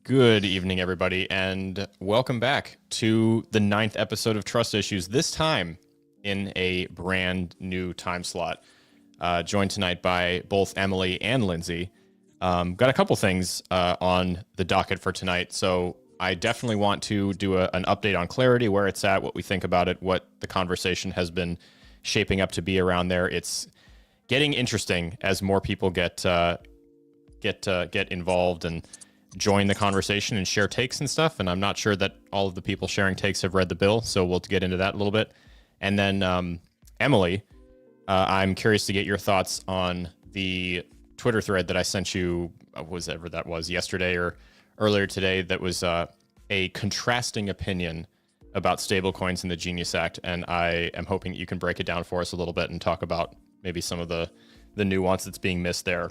Good evening, everybody, and welcome back to the 9th episode of Trust Issues, this time in a brand new time slot. Joined tonight by both Emily and Lindsay. Got a couple things on the docket for tonight, so I definitely want to do an update on Clarity, where it's at, what we think about it, what the conversation has been shaping up to be around there. It's getting interesting as more people get involved and join the conversation and share takes and stuff. And I'm not sure that all of the people sharing takes have read the bill, so we'll get into that a little bit. And then Emily, I'm curious to get your thoughts on the Twitter thread that I sent you, whatever that was, yesterday or earlier today, that was a contrasting opinion about stablecoins in the Genius Act. And I am hoping you can break it down for us a little bit and talk about maybe some of the nuance that's being missed there.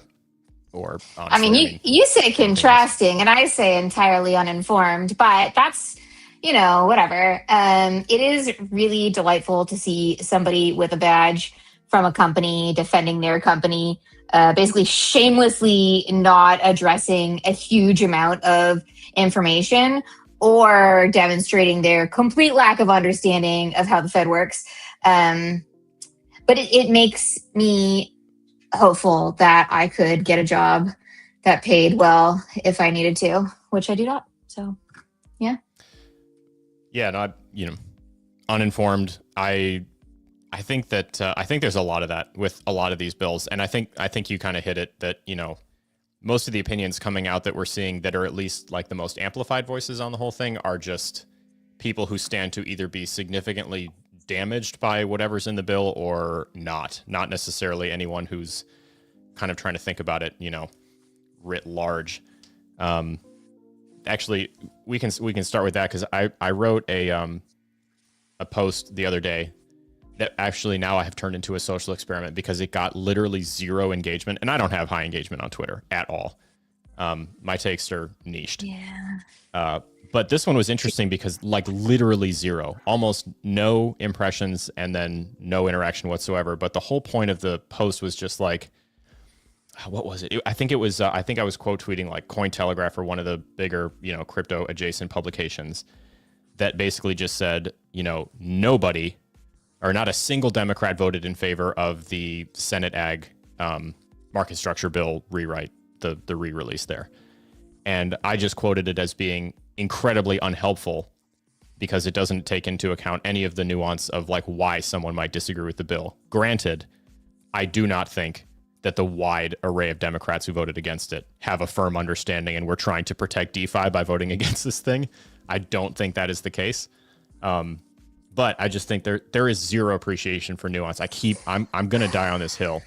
Or honestly, you say contrasting and I say entirely uninformed, but that's, whatever. It is really delightful to see somebody with a badge from a company defending their company, basically shamelessly not addressing a huge amount of information or demonstrating their complete lack of understanding of how the Fed works. But it makes me hopeful that I could get a job that paid well if I needed to, which I do not. So, yeah. Yeah, no, uninformed. I think that I think there's a lot of that with a lot of these bills, and I think you kind of hit it that most of the opinions coming out that we're seeing that are at least like the most amplified voices on the whole thing are just people who stand to either be significantly damaged by whatever's in the bill or not necessarily anyone who's kind of trying to think about it, writ large. Actually, we can start with that, because I wrote a post the other day that actually now I have turned into a social experiment, because it got literally zero engagement, and I don't have high engagement on Twitter at all. My takes are niched. Yeah. But this one was interesting because literally zero, almost no impressions, and then no interaction whatsoever. But the whole point of the post was just what was it? I think I was quote tweeting Cointelegraph, or one of the bigger, crypto adjacent publications, that basically just said, nobody, or not a single Democrat, voted in favor of the Senate Ag market structure bill rewrite, the re-release there. And I just quoted it as being incredibly unhelpful, because it doesn't take into account any of the nuance of why someone might disagree with the bill. Granted, I do not think that the wide array of Democrats who voted against it have a firm understanding and we're trying to protect DeFi by voting against this thing. I don't think that is the case. But I just think there is zero appreciation for nuance. I'm going to die on this hill.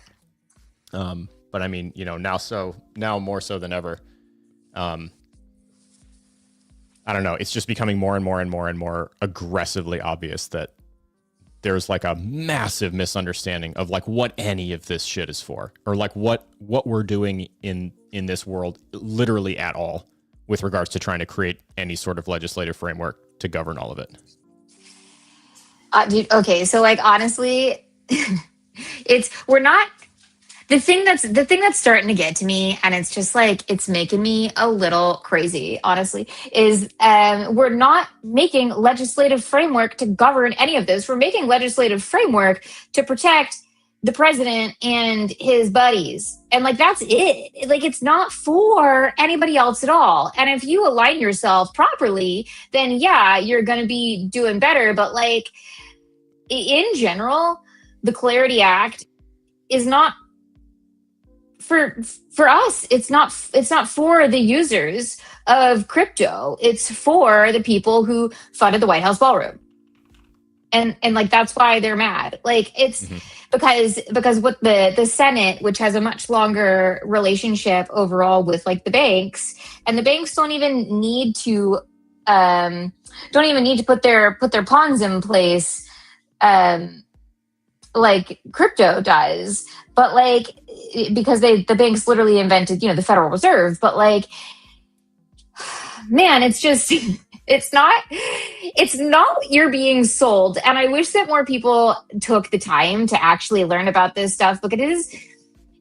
But I mean, now more so than ever. I don't know. It's just becoming more and more and more and more aggressively obvious that there's a massive misunderstanding of what any of this shit is for, or what we're doing in this world literally at all with regards to trying to create any sort of legislative framework to govern all of it. Dude, okay, so honestly, we're not. The thing that's starting to get to me, and it's just it's making me a little crazy, honestly, is we're not making legislative framework to govern any of this. We're making legislative framework to protect the president and his buddies. And that's it. It's not for anybody else at all. And if you align yourself properly, then yeah, you're going to be doing better. But in general, the Clarity Act is not for us. It's not for the users of crypto. It's for the people who funded the White House ballroom. And that's why they're mad. It's because what the Senate, which has a much longer relationship overall with the banks, and the banks don't even need to put their pawns in place like crypto does, but because the banks literally invented the Federal Reserve. But man, it's just it's not what you're being sold. And I wish that more people took the time to actually learn about this stuff, because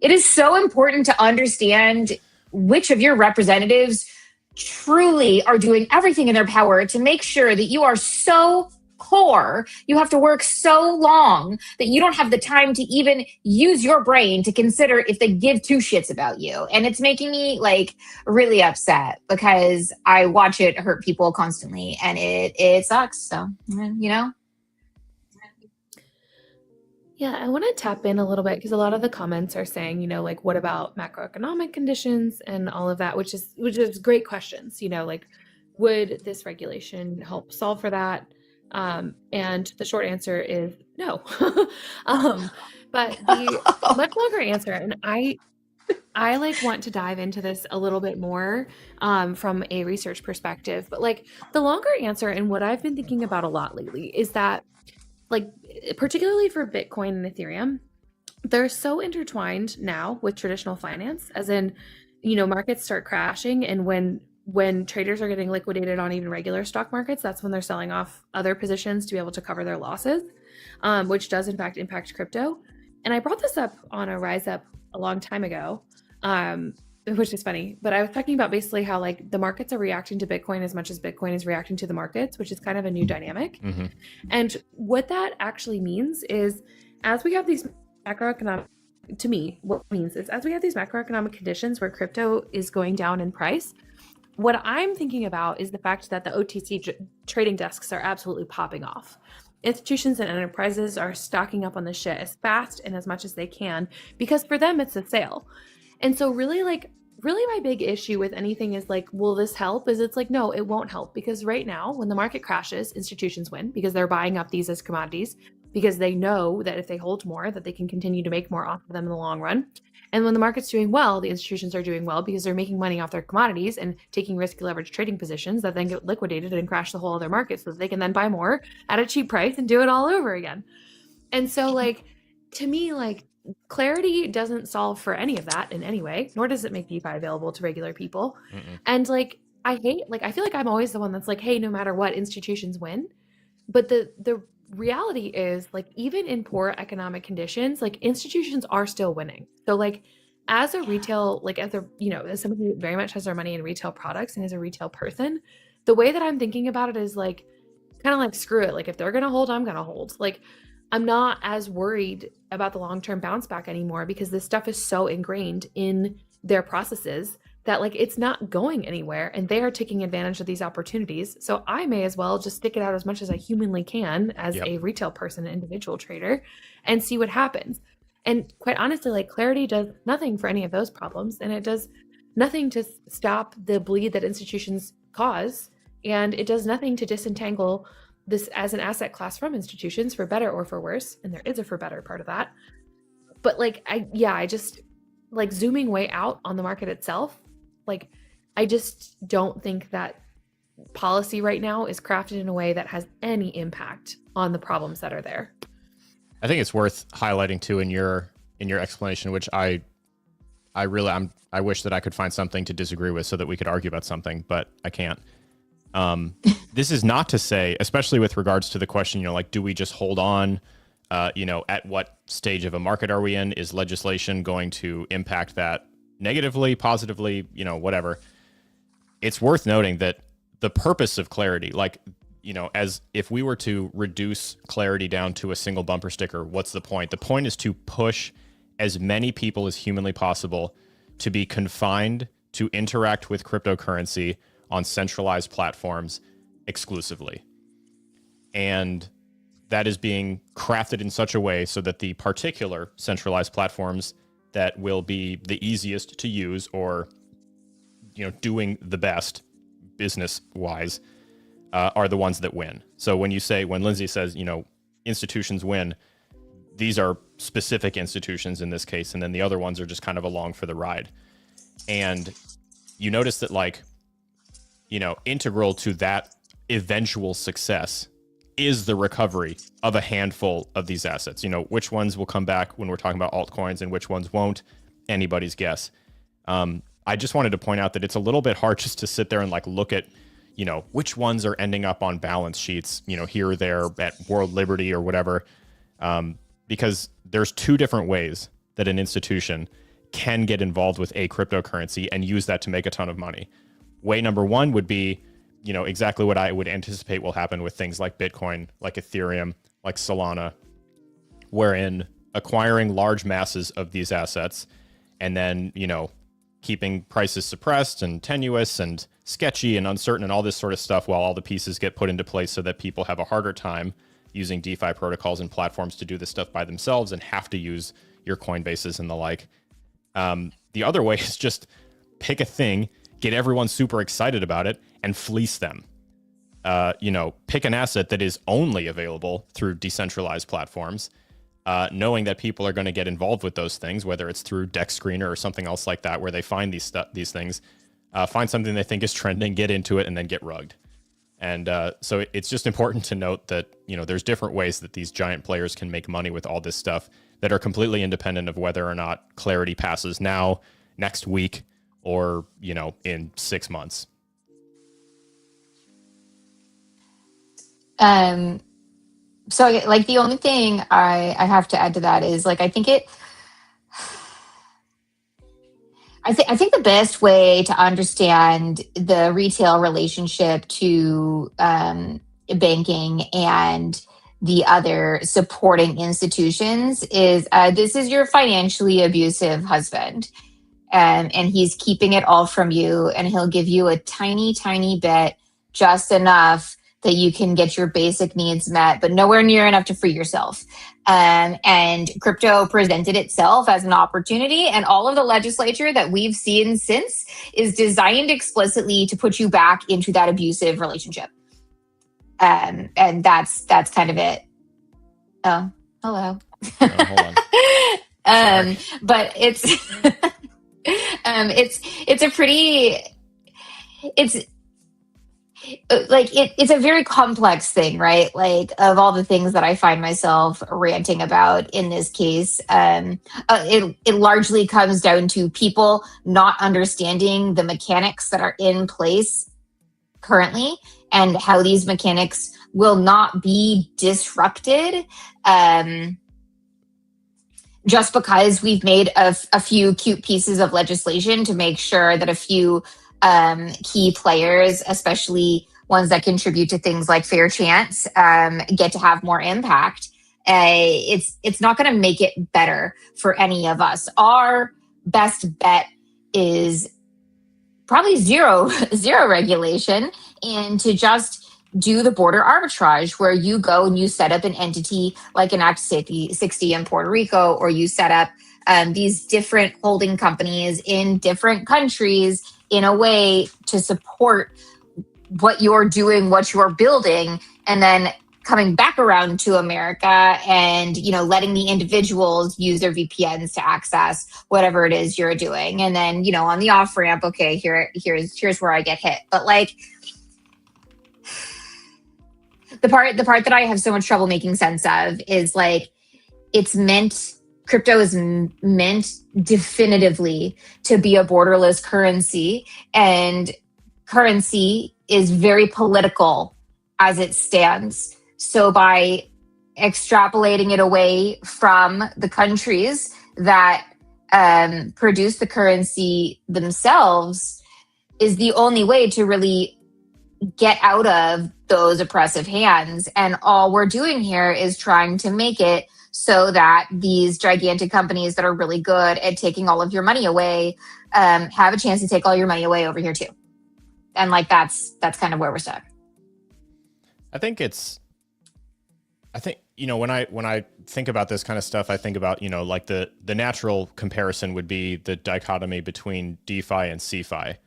it is so important to understand which of your representatives truly are doing everything in their power to make sure that you are so core, you have to work so long that you don't have the time to even use your brain to consider if they give two shits about you. And it's making me like really upset because I watch it hurt people constantly and it sucks. So, you know. Yeah, I want to tap in a little bit because a lot of the comments are saying, like what about macroeconomic conditions and all of that, which is great questions, like would this regulation help solve for that? And the short answer is no. But the much longer answer, and I like want to dive into this a little bit more from a research perspective, but like the longer answer and what I've been thinking about a lot lately is that like particularly for Bitcoin and Ethereum, they're so intertwined now with traditional finance, as in, markets start crashing, and when traders are getting liquidated on even regular stock markets, that's when they're selling off other positions to be able to cover their losses, which does in fact impact crypto. And I brought this up on a Rise Up a long time ago, which is funny, but I was talking about basically how like the markets are reacting to Bitcoin as much as Bitcoin is reacting to the markets, which is kind of a new dynamic. Mm-hmm. And what that actually means is as we have these macroeconomic, to me, what it means is as we have these macroeconomic conditions where crypto is going down in price, what I'm thinking about is the fact that the OTC trading desks are absolutely popping off. Institutions and enterprises are stocking up on the shit as fast and as much as they can because for them it's a sale. And so really my big issue with anything is like, will this help? Is it's like, no, it won't help because right now when the market crashes, institutions win because they're buying up these as commodities because they know that if they hold more, that they can continue to make more off of them in the long run. And when the market's doing well, the institutions are doing well because they're making money off their commodities and taking risky leverage trading positions that then get liquidated and crash the whole other market so that they can then buy more at a cheap price and do it all over again. And so like, to me, like clarity doesn't solve for any of that in any way, nor does it make DeFi available to regular people. Mm-mm. And like, I feel like I'm always the one that's like, hey, no matter what, institutions win. But the reality is like even in poor economic conditions, like institutions are still winning. So like as a retail, like as somebody who very much has their money in retail products and as a retail person, the way that I'm thinking about it is like kind of like screw it. Like if they're gonna hold, I'm gonna hold. Like I'm not as worried about the long-term bounce back anymore because this stuff is so ingrained in their processes that like it's not going anywhere and they are taking advantage of these opportunities. So I may as well just stick it out as much as I humanly can as a retail person, an individual trader, and see what happens. And quite honestly, like clarity does nothing for any of those problems, and it does nothing to stop the bleed that institutions cause, and it does nothing to disentangle this as an asset class from institutions for better or for worse, and there is a for better part of that. But like I just like zooming way out on the market itself, like I just don't think that policy right now is crafted in a way that has any impact on the problems that are there. I think it's worth highlighting too in your explanation, which I wish that I could find something to disagree with so that we could argue about something, but I can't. This is not to say, especially with regards to the question, like, do we just hold on? At what stage of a market are we in? Is legislation going to impact that negatively, positively, whatever? It's worth noting that the purpose of clarity, like, as if we were to reduce clarity down to a single bumper sticker, what's the point? The point is to push as many people as humanly possible to be confined to interact with cryptocurrency on centralized platforms exclusively. And that is being crafted in such a way so that the particular centralized platforms that will be the easiest to use or, doing the best business-wise are the ones that win. So when Lindsay says, institutions win, these are specific institutions in this case, and then the other ones are just kind of along for the ride. And you notice that, like, integral to that eventual success is the recovery of a handful of these assets. Which ones will come back when we're talking about altcoins and which ones won't, anybody's guess. I just wanted to point out that it's a little bit hard just to sit there and like look at, which ones are ending up on balance sheets, here or there at World Liberty or whatever, because there's two different ways that an institution can get involved with a cryptocurrency and use that to make a ton of money. way number one would be, exactly what I would anticipate will happen with things like Bitcoin, like Ethereum, like Solana, wherein acquiring large masses of these assets and then, keeping prices suppressed and tenuous and sketchy and uncertain and all this sort of stuff while all the pieces get put into place so that people have a harder time using DeFi protocols and platforms to do this stuff by themselves and have to use your Coinbases and the like. The other way is just pick a thing, get everyone super excited about it, and fleece them. Pick an asset that is only available through decentralized platforms, knowing that people are going to get involved with those things, whether it's through Dex Screener or something else like that, where they find these things, find something they think is trending, get into it, and then get rugged. And so it's just important to note that, there's different ways that these giant players can make money with all this stuff that are completely independent of whether or not clarity passes now, next week, or, in 6 months. So like the only thing I have to add to that is like, I think the best way to understand the retail relationship to banking and the other supporting institutions is this is your financially abusive husband. And he's keeping it all from you, and he'll give you a tiny, tiny bit, just enough that you can get your basic needs met, but nowhere near enough to free yourself. And crypto presented itself as an opportunity, and all of the legislature that we've seen since is designed explicitly to put you back into that abusive relationship. And that's kind of it. Oh, hello. Oh, hold on. But it's it's a pretty it's a very complex thing, right? Like, of all the things that I find myself ranting about in this case, it largely comes down to people not understanding the mechanics that are in place currently and how these mechanics will not be disrupted just because we've made a few cute pieces of legislation to make sure that a few key players, especially ones that contribute to things like fair chance, get to have more impact. It's not going to make it better for any of us. Our best bet is probably zero regulation, and to just do the border arbitrage where you go and you set up an entity like an Act 60 in Puerto Rico, or you set up these different holding companies in different countries in a way to support what you're doing, what you're building, and then coming back around to America and, letting the individuals use their VPNs to access whatever it is you're doing. And then, on the off ramp, okay, here's where I get hit. But like, the part that I have so much trouble making sense of is like, crypto is meant definitively to be a borderless currency, and currency is very political as it stands. So by extrapolating it away from the countries that produce the currency themselves is the only way to really get out of those oppressive hands. And all we're doing here is trying to make it so that these gigantic companies that are really good at taking all of your money away have a chance to take all your money away over here too. And like, that's kind of where we're stuck. I think when I think about this kind of stuff, I think about, like the natural comparison would be the dichotomy between DeFi and CeFi.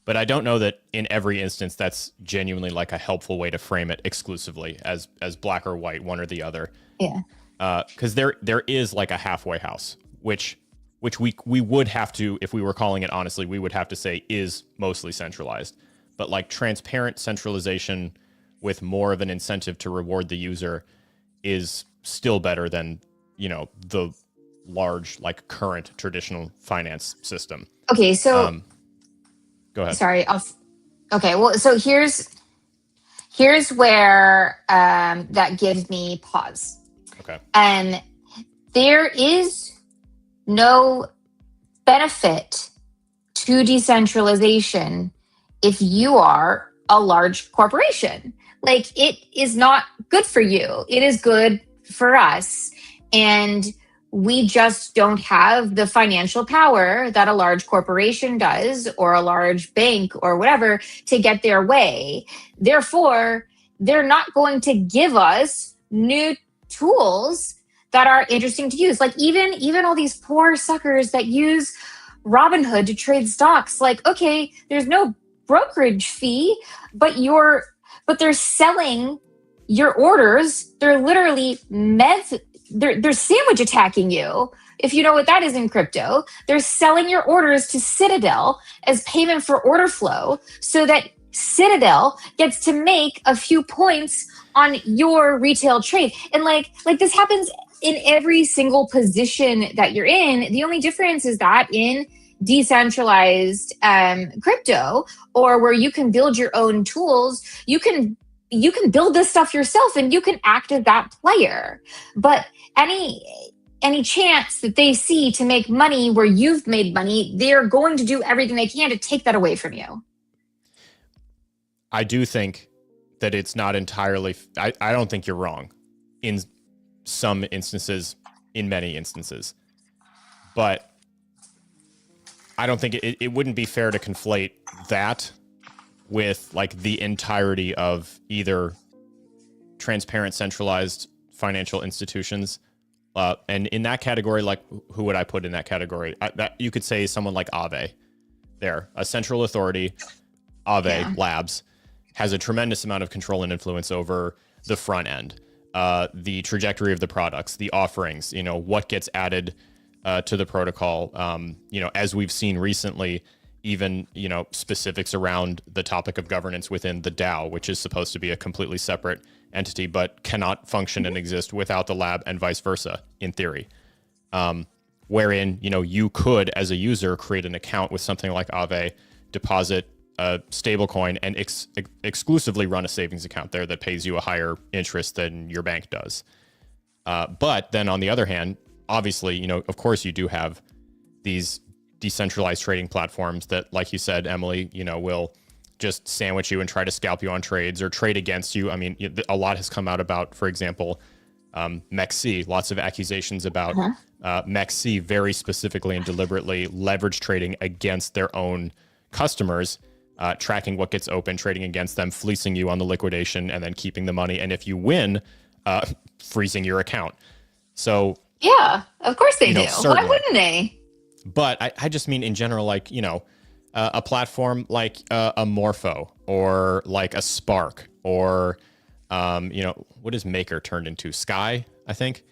But I don't know that in every instance that's genuinely like a helpful way to frame it exclusively as black or white, one or the other. Yeah. Because there is like a halfway house, which we would have to, if we were calling it honestly, we would have to say is mostly centralized. But like transparent centralization with more of an incentive to reward the user is still better than, the large, like current traditional finance system. Okay, so go ahead. Sorry. Okay, well, so here's where that gives me pause. Okay. There is no benefit to decentralization if you are a large corporation. Like, it is not good for you. It is good for us. And we just don't have the financial power that a large corporation does, or a large bank or whatever, to get their way. Therefore, they're not going to give us new tools that are interesting to use. Like, even all these poor suckers that use Robinhood to trade stocks. Like, okay, there's no brokerage fee, but they're selling your orders. They're literally they're sandwich attacking you. If you know what that is in crypto, they're selling your orders to Citadel as payment for order flow, so that Citadel gets to make a few points on your retail trade. And like this happens in every single position that you're in. The only difference is that in decentralized crypto, or where you can build your own tools, you can build this stuff yourself and you can act as that player. But any chance that they see to make money where you've made money, they're going to do everything they can to take that away from you. I do think that it's not entirely, I don't think you're wrong in some instances, in many instances, but I don't think it wouldn't be fair to conflate that with like the entirety of either transparent centralized financial institutions. And in that category, like, who would I put in that category? That you could say someone like Aave. There, a central authority, Aave Labs, has a tremendous amount of control and influence over the front end, the trajectory of the products, the offerings, what gets added to the protocol. As we've seen recently, even, specifics around the topic of governance within the DAO, which is supposed to be a completely separate entity, but cannot function and exist without the lab, and vice versa, in theory. Wherein, you could, as a user, create an account with something like Aave, deposit a stablecoin, and exclusively run a savings account there that pays you a higher interest than your bank does. But then on the other hand, obviously, of course you do have these decentralized trading platforms that, like you said, Emily, will just sandwich you and try to scalp you on trades or trade against you. I mean, a lot has come out about, for example, MEXC, lots of accusations about MEXC very specifically and deliberately leverage trading against their own customers, tracking what gets open, trading against them, fleecing you on the liquidation, and then keeping the money. And if you win, freezing your account. So yeah, of course they do. Certainly. Why wouldn't they? But I just mean in general, like, a platform like a Morpho, or like a Spark, or, what is Maker turned into? Sky, I think.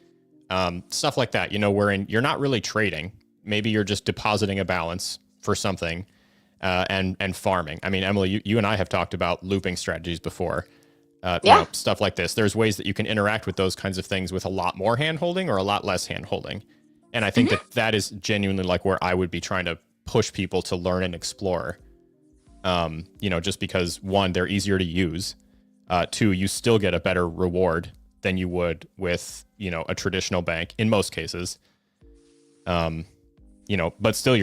Stuff like that, wherein you're not really trading. Maybe you're just depositing a balance for something and farming. I mean, Emily, you and I have talked about looping strategies before. Stuff like this. There's ways that you can interact with those kinds of things with a lot more hand-holding or a lot less hand-holding. And I think that is genuinely like where I would be trying to push people to learn and explore. Just because, one, they're easier to use. Two, you still get a better reward than you would with, a traditional bank in most cases. But still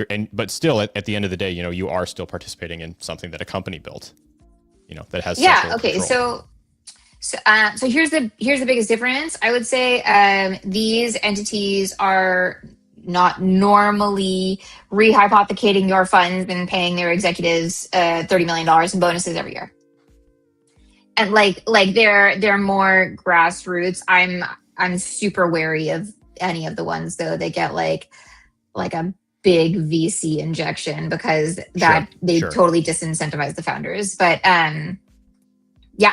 at the end of the day, you are still participating in something that a company built, that has control. So here's the biggest difference. I would say these entities are not normally rehypothecating your funds and paying their executives $30 million in bonuses every year. And like they're more grassroots. I'm super wary of any of the ones though. They get like a big VC injection because they totally disincentivize the founders. But yeah.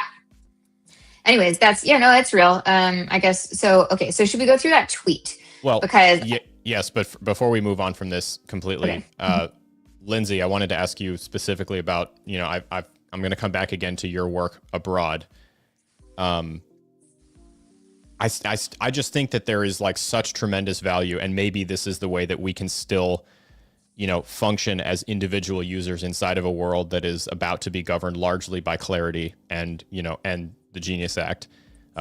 Anyways, that's real. I guess so. Okay, so should we go through that tweet? Well, because yes, but before we move on from this completely, Lindsay, I wanted to ask you specifically about, I'm going to come back again to your work abroad. I just think that there is like such tremendous value, and maybe this is the way that we can still, function as individual users inside of a world that is about to be governed largely by clarity and, and the Genius Act,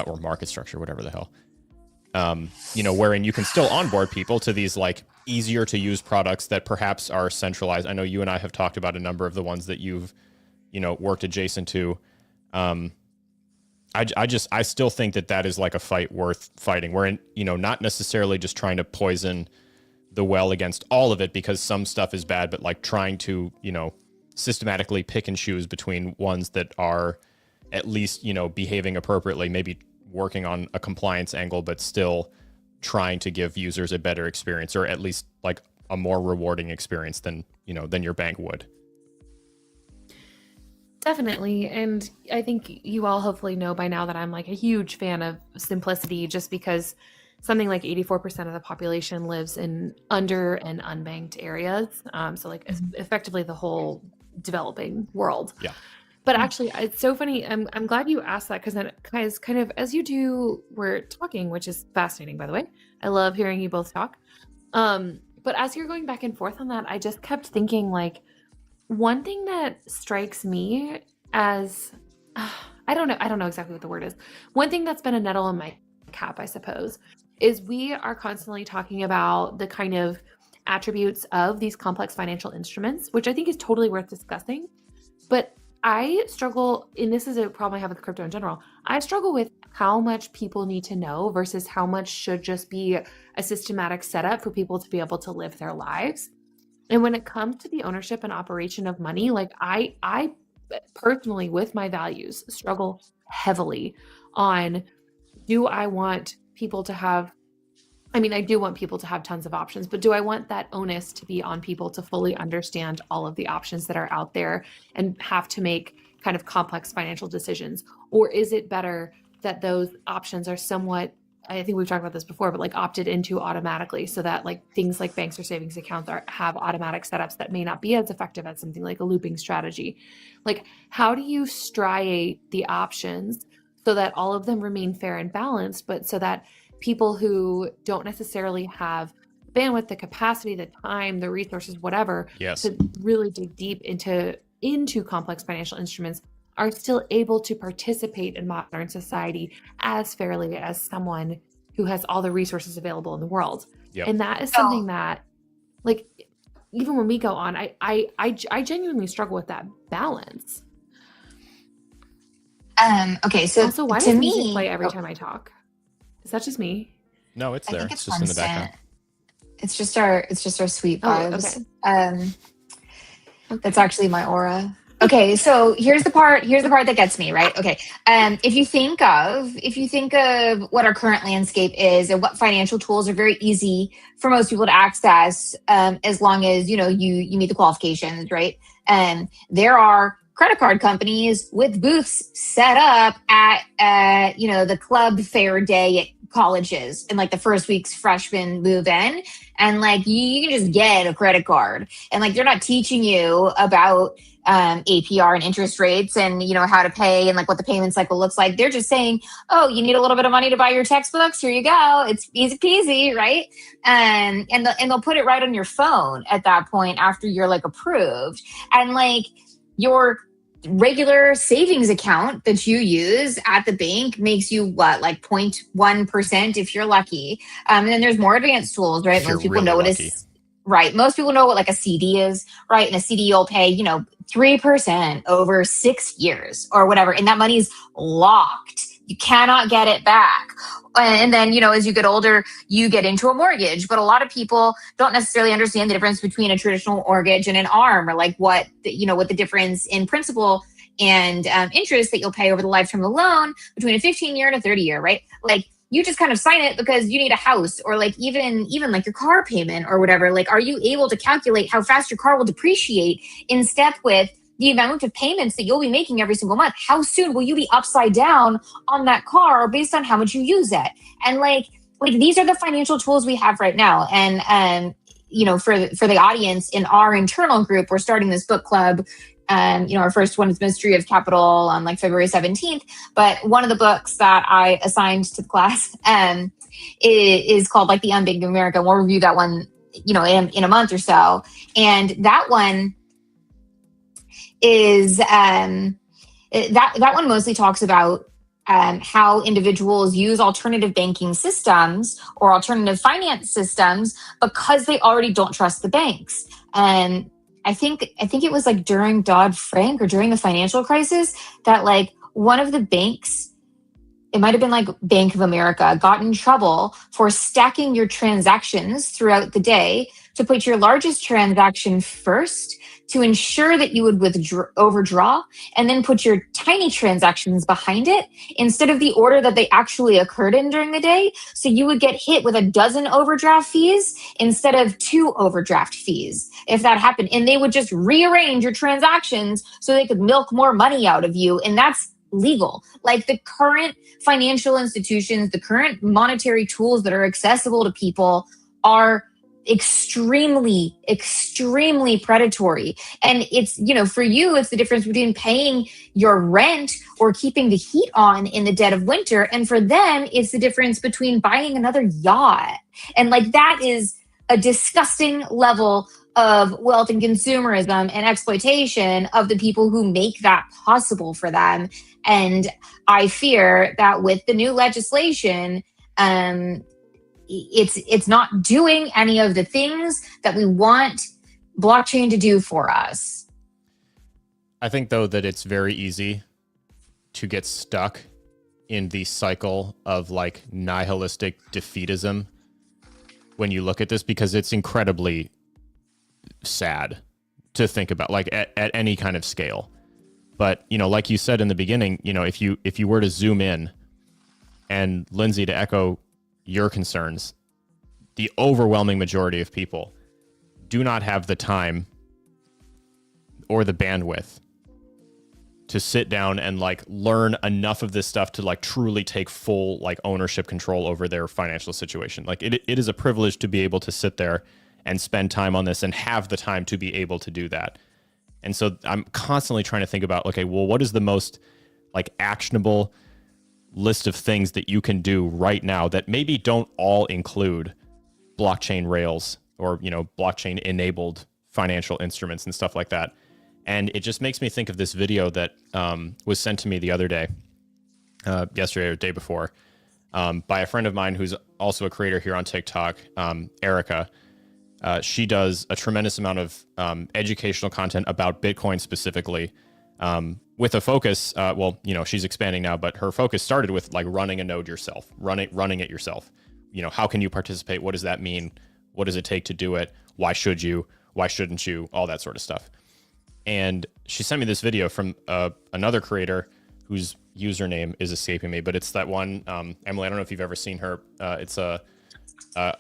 or market structure, whatever the hell. Wherein you can still onboard people to these like easier to use products that perhaps are centralized. I know you and I have talked about a number of the ones that you've worked adjacent to. I still think that is like a fight worth fighting. We're not necessarily just trying to poison the well against all of it, because some stuff is bad, but like trying to, systematically pick and choose between ones that are at least, behaving appropriately, maybe working on a compliance angle, but still trying to give users a better experience, or at least like a more rewarding experience than your bank would. Definitely. And I think you all hopefully know by now that I'm like a huge fan of simplicity, just because something like 84% of the population lives in under and unbanked areas. So like effectively the whole developing world. Yeah. But actually, it's so funny. I'm glad you asked that, because kind of as you two were talking, which is fascinating, by the way. I love hearing you both talk. But as you're going back and forth on that, I just kept thinking, like, one thing that strikes me as, I don't know exactly what the word is. One thing that's been a nettle in my cap, I suppose, is we are constantly talking about the kind of attributes of these complex financial instruments, which I think is totally worth discussing. But I struggle, and this is a problem I have with crypto in general, I struggle with how much people need to know versus how much should just be a systematic setup for people to be able to live their lives. And when it comes to the ownership and operation of money, like I personally, with my values, struggle heavily on, do I want people to have, I do want people to have tons of options, but do I want that onus to be on people to fully understand all of the options that are out there and have to make kind of complex financial decisions? Or is it better that those options are somewhat, I think we've talked about this before, but like opted into automatically, so that like things like banks or savings accounts have automatic setups that may not be as effective as something like a looping strategy? Like, how do you striate the options so that all of them remain fair and balanced, but so that people who don't necessarily have bandwidth, the capacity, the time, the resources, whatever, yes, to really dig deep into complex financial instruments are still able to participate in modern society as fairly as someone who has all the resources available in the world? Yep. And that is something that, like, even when we go on, I genuinely struggle with that balance. Okay, so also, why does music play every time I talk? Is that just me? No, it's there. It's just in the background. It's just our sweet vibes. Okay. That's actually my aura. Okay, so here's the part that gets me, right? Okay. If you think of what our current landscape is and what financial tools are very easy for most people to access, as long as you meet the qualifications, right? There are credit card companies with booths set up at the club fair day at colleges, and like the first week's freshmen move in, and like you can just get a credit card, and like they're not teaching you about APR and interest rates and how to pay and like what the payment cycle looks like. They're just saying, oh, you need a little bit of money to buy your textbooks, here you go, it's easy peasy, right? And they'll put it right on your phone at that point after you're like approved. And like your regular savings account that you use at the bank makes you what, like 0.1% if you're lucky. And then there's more advanced tools, right? Most people know what is right. Most people know what like a CD is, right? And a CD you'll pay, 3% over 6 years or whatever. And that money's locked. You cannot get it back. And then, as you get older, you get into a mortgage. But a lot of people don't necessarily understand the difference between a traditional mortgage and an ARM, or like what the difference in principal and interest that you'll pay over the lifetime of the loan between a 15-year and a 30-year, right? Like you just kind of sign it because you need a house, or like even like your car payment or whatever. Like, are you able to calculate how fast your car will depreciate in step with the amount of payments that you'll be making every single month? How soon will you be upside down on that car based on how much you use it? And like these are the financial tools we have right now. And for the audience in our internal group, we're starting this book club. Our first one is Mystery of Capital on like February 17th. But one of the books that I assigned to the class is called like The Unbanked America. We'll review that one, in a month or so. And that one is that one mostly talks about how individuals use alternative banking systems or alternative finance systems because they already don't trust the banks. I think it was like during Dodd-Frank or during the financial crisis that like one of the banks, it might have been like Bank of America, got in trouble for stacking your transactions throughout the day to put your largest transaction first to ensure that you would overdraw, and then put your tiny transactions behind it instead of the order that they actually occurred in during the day. So you would get hit with a dozen overdraft fees instead of 2 overdraft fees if that happened. And they would just rearrange your transactions so they could milk more money out of you. And that's legal. Like the current financial institutions, the current monetary tools that are accessible to people are extremely predatory. And it's, for you, it's the difference between paying your rent or keeping the heat on in the dead of winter, and for them it's the difference between buying another yacht. And like that is a disgusting level of wealth and consumerism and exploitation of the people who make that possible for them. And I fear that with the new legislation, it's not doing any of the things that we want blockchain to do for us. I think, though, that it's very easy to get stuck in the cycle of like nihilistic defeatism when you look at this, because it's incredibly sad to think about, like at any kind of scale. But, like you said in the beginning, if you were to zoom in, and Lindsay, to echo your concerns, the overwhelming majority of people do not have the time or the bandwidth to sit down and like learn enough of this stuff to like truly take full like ownership control over their financial situation. Like it is a privilege to be able to sit there and spend time on this and have the time to be able to do that. And so I'm constantly trying to think about, okay, well, what is the most like actionable list of things that you can do right now that maybe don't all include blockchain rails or, blockchain enabled financial instruments and stuff like that. And it just makes me think of this video that was sent to me the other day, yesterday or the day before, by a friend of mine who's also a creator here on TikTok, Erica. She does a tremendous amount of educational content about Bitcoin specifically, with a focus. She's expanding now, but her focus started with like running a node yourself, running it yourself. How can you participate? What does that mean? What does it take to do it? Why should you? Why shouldn't you? All that sort of stuff. And she sent me this video from another creator whose username is escaping me, but it's that one, Emily, I don't know if you've ever seen her. It's a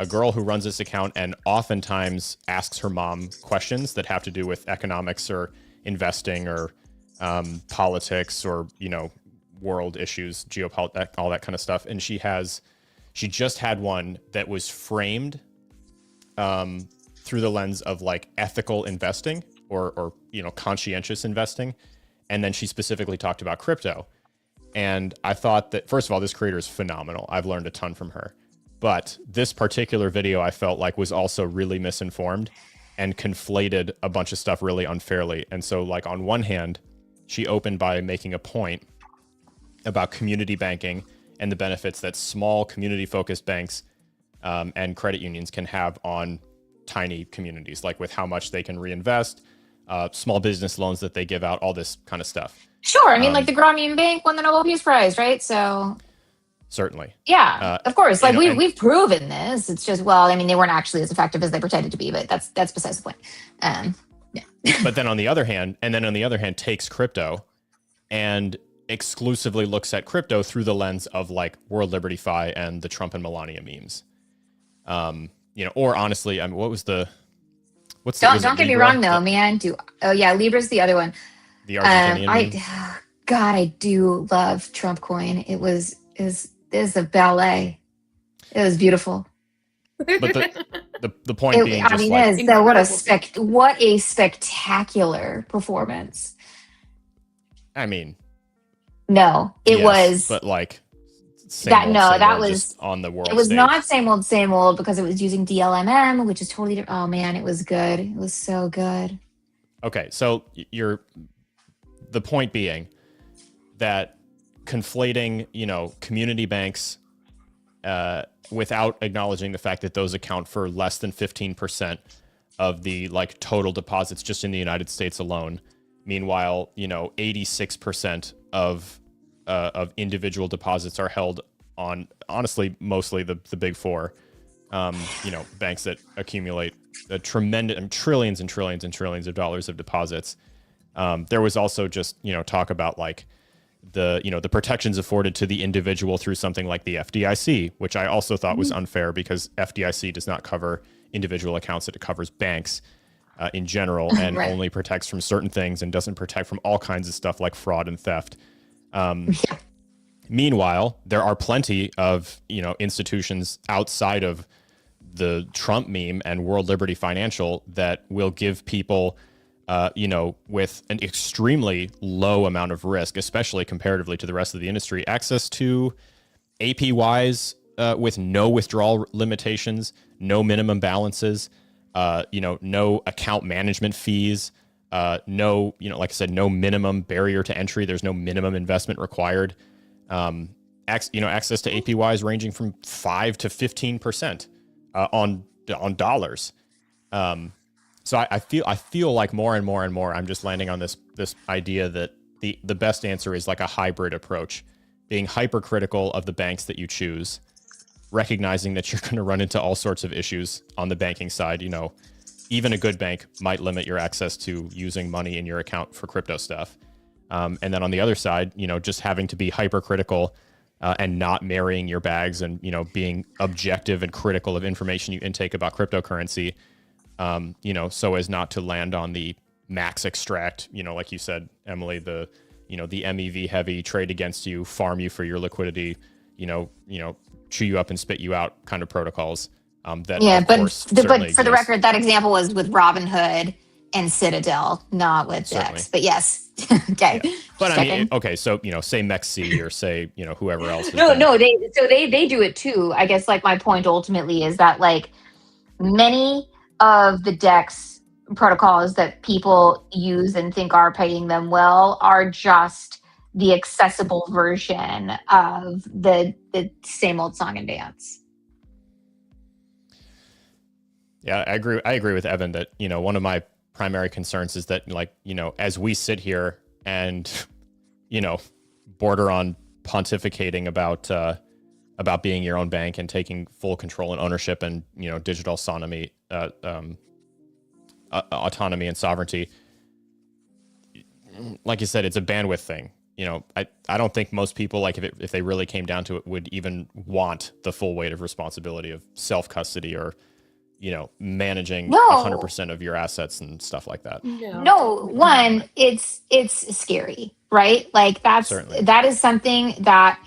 girl who runs this account and oftentimes asks her mom questions that have to do with economics or investing or politics or, world issues, geopolitics, all that kind of stuff. And she just had one that was framed through the lens of like ethical investing or conscientious investing. And then she specifically talked about crypto. And I thought that, first of all, this creator is phenomenal. I've learned a ton from her. But this particular video I felt like was also really misinformed and conflated a bunch of stuff really unfairly. And so like on one hand, she opened by making a point about community banking and the benefits that small community-focused banks and credit unions can have on tiny communities, like with how much they can reinvest, small business loans that they give out, all this kind of stuff. Sure. I mean, like the Grameen Bank won the Nobel Peace Prize, right? So certainly. Yeah, of course. Like we've proven this. It's just, they weren't actually as effective as they pretended to be, but that's besides the point. Yeah. But then on the other hand, takes crypto and exclusively looks at crypto through the lens of like World Liberty Fi and the Trump and Melania memes. Or honestly, what's the don't get me wrong though, man. Libra's the other one. The Argentinian meme. I do love Trump coin. It was a ballet. It was beautiful. But the point being, what a spectacular performance. No, it was. But like that was on the world. It was stage. not same old because it was using DLMM, which is totally different. Oh man, it was good. It was so good. Okay, so the point being that conflating, community banks without acknowledging the fact that those account for less than 15% of the like total deposits just in the United States alone. Meanwhile, 86% of individual deposits are held on, honestly, mostly the big four, banks that accumulate a tremendous trillions and trillions and trillions of dollars of deposits. There was also just, talk about like the protections afforded to the individual through something like the FDIC, which I also thought was unfair because FDIC does not cover individual accounts, it covers banks in general, and Right. only protects from certain things and doesn't protect from all kinds of stuff like fraud and theft. Meanwhile, there are plenty of institutions outside of the Trump meme and World Liberty Financial that will give people with an extremely low amount of risk, especially comparatively to the rest of the industry, access to APYs with no withdrawal limitations, no minimum balances, no account management fees, no, like I said, no minimum barrier to entry. There's no minimum investment required. Access to APYs ranging from 5 to 15% on dollars. So I feel like more and more and more, I'm just landing on this idea that the best answer is like a hybrid approach, being hypercritical of the banks that you choose, recognizing that you're going to run into all sorts of issues on the banking side. Even a good bank might limit your access to using money in your account for crypto stuff. And then on the other side, just having to be hypercritical and not marrying your bags and, being objective and critical of information you intake about cryptocurrency. So as not to land on the max extract, like you said, Emily, the MEV heavy, trade against you, farm you for your liquidity, chew you up and spit you out kind of protocols. But for the record, that example was with Robinhood and Citadel, not with Dex. But yes, okay. Yeah. But I mean, okay, so say MEXC or say whoever else. They do it too. I guess like my point ultimately is that like many of the DEX protocols that people use and think are paying them well are just the accessible version of the same old song and dance. Yeah, I agree with Evan that, one of my primary concerns is that like, as we sit here and, border on pontificating about being your own bank and taking full control and ownership and, digital autonomy, autonomy and sovereignty. Like you said, it's a bandwidth thing. I don't think most people, like if they really came down to it, would even want the full weight of responsibility of self-custody or, managing 100% of your assets and stuff like that. No, one, it's scary, right? Like that is something that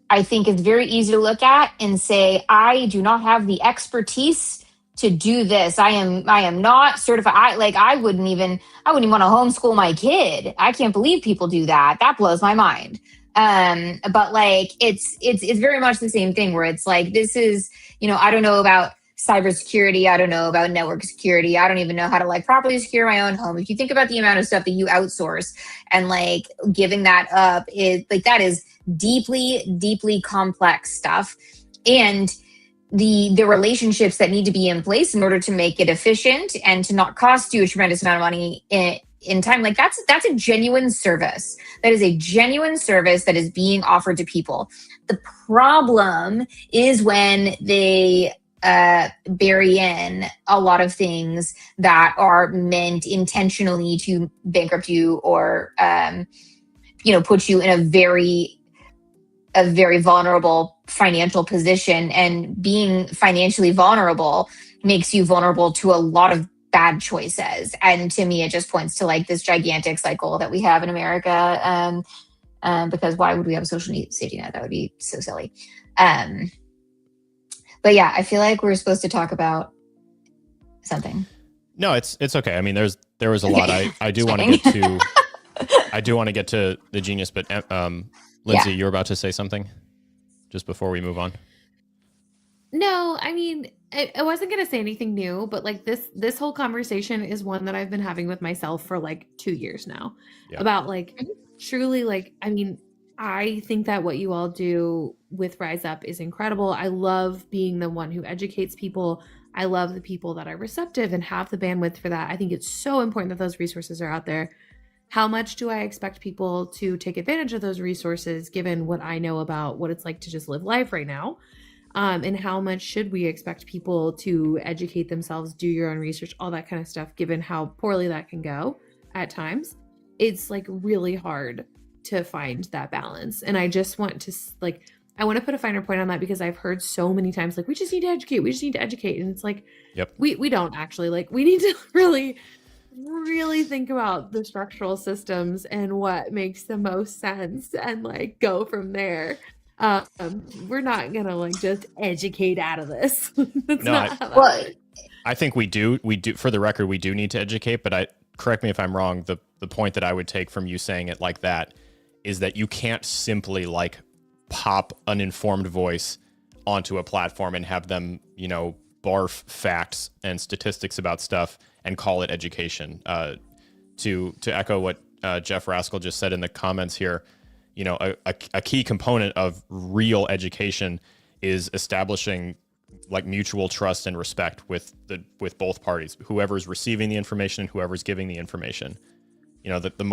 I think is very easy to look at and say, I do not have the expertise to do this. I am not certified. I wouldn't even want to homeschool my kid. I can't believe people do that. That blows my mind. But like, it's very much the same thing where it's like, this is, I don't know about cybersecurity. I don't know about network security. I don't even know how to like properly secure my own home. If you think about the amount of stuff that you outsource and like giving that up is like, that is deeply, deeply complex stuff. And the relationships that need to be in place in order to make it efficient and to not cost you a tremendous amount of money in time, like that's a genuine service. That is a genuine service that is being offered to people. The problem is when they bury in a lot of things that are meant intentionally to bankrupt you or put you in a very vulnerable financial position, and being financially vulnerable makes you vulnerable to a lot of bad choices. And to me, it just points to like this gigantic cycle that we have in America. Because why would we have a social safety net? That would be so silly. But yeah, I feel like we're supposed to talk about something. No, it's okay. I mean, there was a lot. I do want to get to the genius, but Lindsay, you're about to say something just before we move on. No, I mean, I wasn't going to say anything new, but like this whole conversation is one that I've been having with myself for like 2 years now about like truly like, I mean, I think that what you all do with Rise Up is incredible. I love being the one who educates people I love the people that are receptive and have the bandwidth for that. I think it's so important that those resources are out there. How much do I expect people to take advantage of those resources given what I know about what it's like to just live life right now? And how much should we expect people to educate themselves, do your own research, all that kind of stuff, given how poorly that can go at times? It's like really hard to find that balance. And I just want to I want to put a finer point on that, because I've heard so many times, like, we just need to educate. We just need to educate. And it's like, Yep. we don't actually, like, we need to really think about the structural systems and what makes the most sense and like go from there. We're not gonna like just educate out of this. That's No, not how that works. I think we do. For the record, we do need to educate, but correct me if I'm wrong. The point that I would take from you saying it like that is that you can't simply like pop an informed voice onto a platform and have them, barf facts and statistics about stuff and call it education. To echo what Jeff Rascal just said in the comments here, a key component of real education is establishing like mutual trust and respect with both parties, whoever's receiving the information and whoever's giving the information. The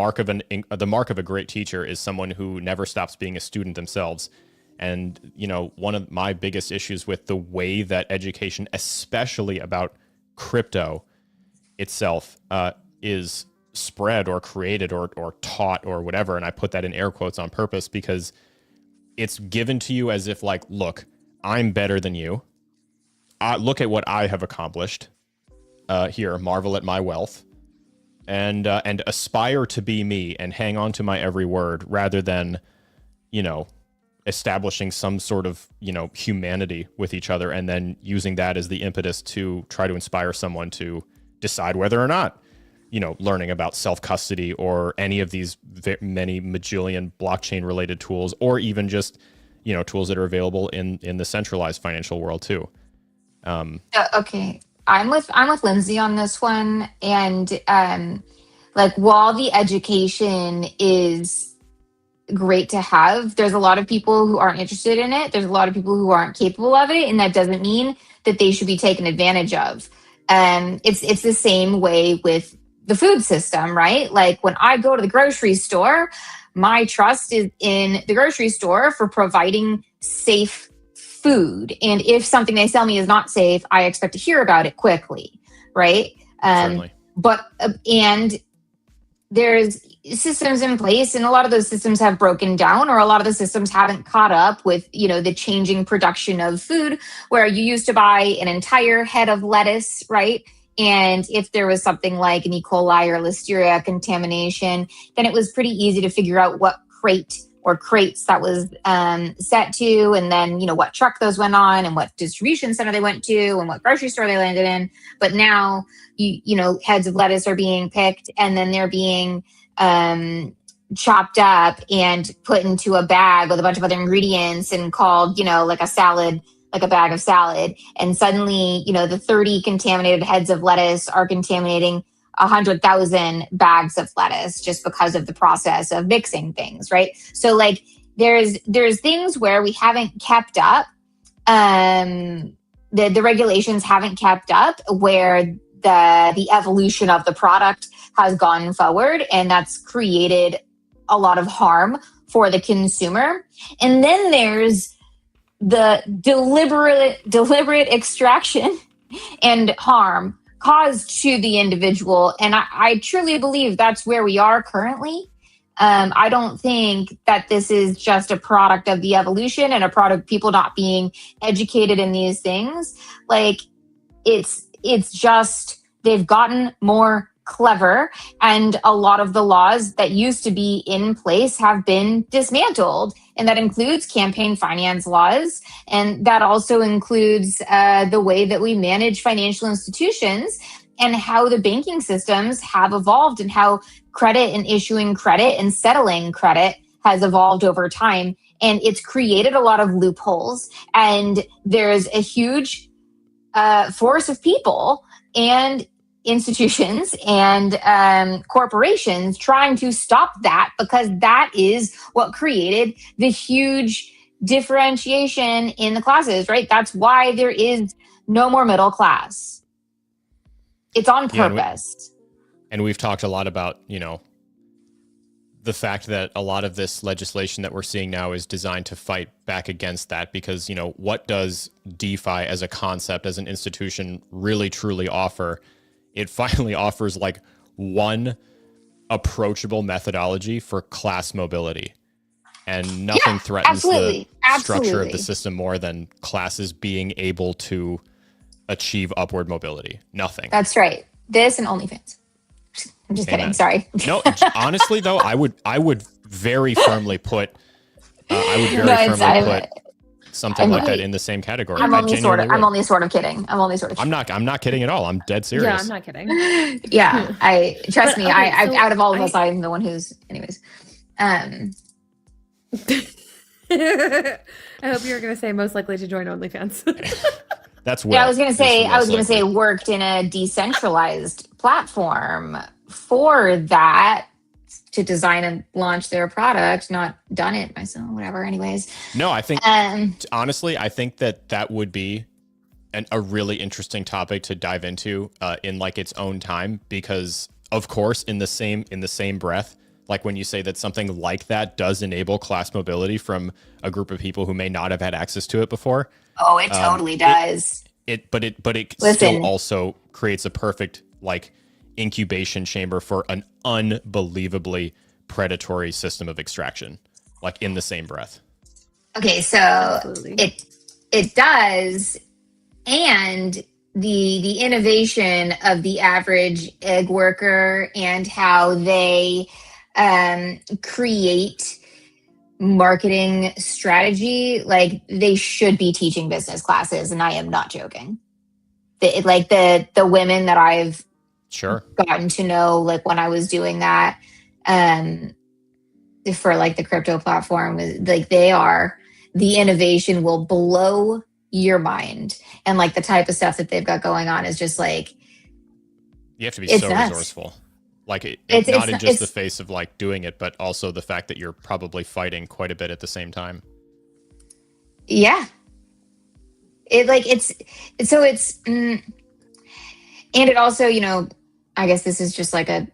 mark of a great teacher is someone who never stops being a student themselves. And one of my biggest issues with the way that education, especially about crypto itself, is spread or created or taught or whatever, and I put that in air quotes on purpose because it's given to you as if like, look, I'm better than you. Look at what I have accomplished. Here, marvel at my wealth. And aspire to be me and hang on to my every word, rather than, establishing some sort of, humanity with each other and then using that as the impetus to try to inspire someone to decide whether or not, learning about self-custody or any of these many majillion blockchain related tools, or even just, tools that are available in the centralized financial world too. Okay. I'm with Lindsay on this one. And like, while the education is great to have, there's a lot of people who aren't interested in it. There's a lot of people who aren't capable of it, and that doesn't mean that they should be taken advantage of. It's the same way with the food system, right? Like, when I go to the grocery store, my trust is in the grocery store for providing safe food. And if something they sell me is not safe, I expect to hear about it quickly, right? Certainly. But and there's systems in place, and a lot of those systems have broken down, or a lot of the systems haven't caught up with, the changing production of food, where you used to buy an entire head of lettuce, right? And if there was something like an E. coli or Listeria contamination, then it was pretty easy to figure out what crate or crates that was set to, and then, what truck those went on, and what distribution center they went to, and what grocery store they landed in. But now, heads of lettuce are being picked, and then they're being chopped up and put into a bag with a bunch of other ingredients and called, like a salad, like a bag of salad. And suddenly, the 30 contaminated heads of lettuce are contaminating 100,000 bags of lettuce just because of the process of mixing things, right? So like, there's things where we haven't kept up. The regulations haven't kept up, where the evolution of the product has gone forward, and that's created a lot of harm for the consumer. And then there's the deliberate extraction and harm caused to the individual. And I truly believe that's where we are currently. I don't think that this is just a product of the evolution and a product of people not being educated in these things. Like, it's just, they've gotten more clever, and a lot of the laws that used to be in place have been dismantled. And that includes campaign finance laws. And that also includes the way that we manage financial institutions, and how the banking systems have evolved, and how credit and issuing credit and settling credit has evolved over time. And it's created a lot of loopholes. And there's a huge force of people and institutions and corporations trying to stop that, because that is what created the huge differentiation in the classes, right? That's why there is no more middle class. It's on Yeah, purpose. and we've talked a lot about, the fact that a lot of this legislation that we're seeing now is designed to fight back against that because, what does DeFi as a concept, as an institution really truly offer? It finally offers like one approachable methodology for class mobility. And nothing threatens the structure of the system more than classes being able to achieve upward mobility. Nothing. That's right. This and OnlyFans. I'm just kidding. Sorry. No, honestly though, I would very firmly put something like that in the same category. I'm only sort of kidding. I'm not kidding at all. I'm dead serious. Yeah, I'm not kidding. Yeah, trust me. Out of all of us, I'm the one who's, anyways. I hope you were going to say most likely to join OnlyFans. That's what I was going to say worked in a decentralized platform for that to design and launch their product, not done it myself, whatever. Anyways. No, I think honestly, I think that would be a really interesting topic to dive into in like its own time, because of course, in the same breath, like when you say that something like that does enable class mobility from a group of people who may not have had access to it before. Oh, it totally does. But it still also creates a perfect like incubation chamber for an unbelievably predatory system of extraction, like in the same breath. Okay, so Absolutely. it does, and the innovation of the average egg worker and how they create marketing strategy, like they should be teaching business classes, and I am not joking. The women that I've gotten to know, like when I was doing that for like the crypto platform, like the innovation will blow your mind, and like the type of stuff that they've got going on is just like, you have to be so resourceful. Like it's not in just the face of like doing it, but also the fact that you're probably fighting quite a bit at the same time. Yeah. And it also, I guess this is just like a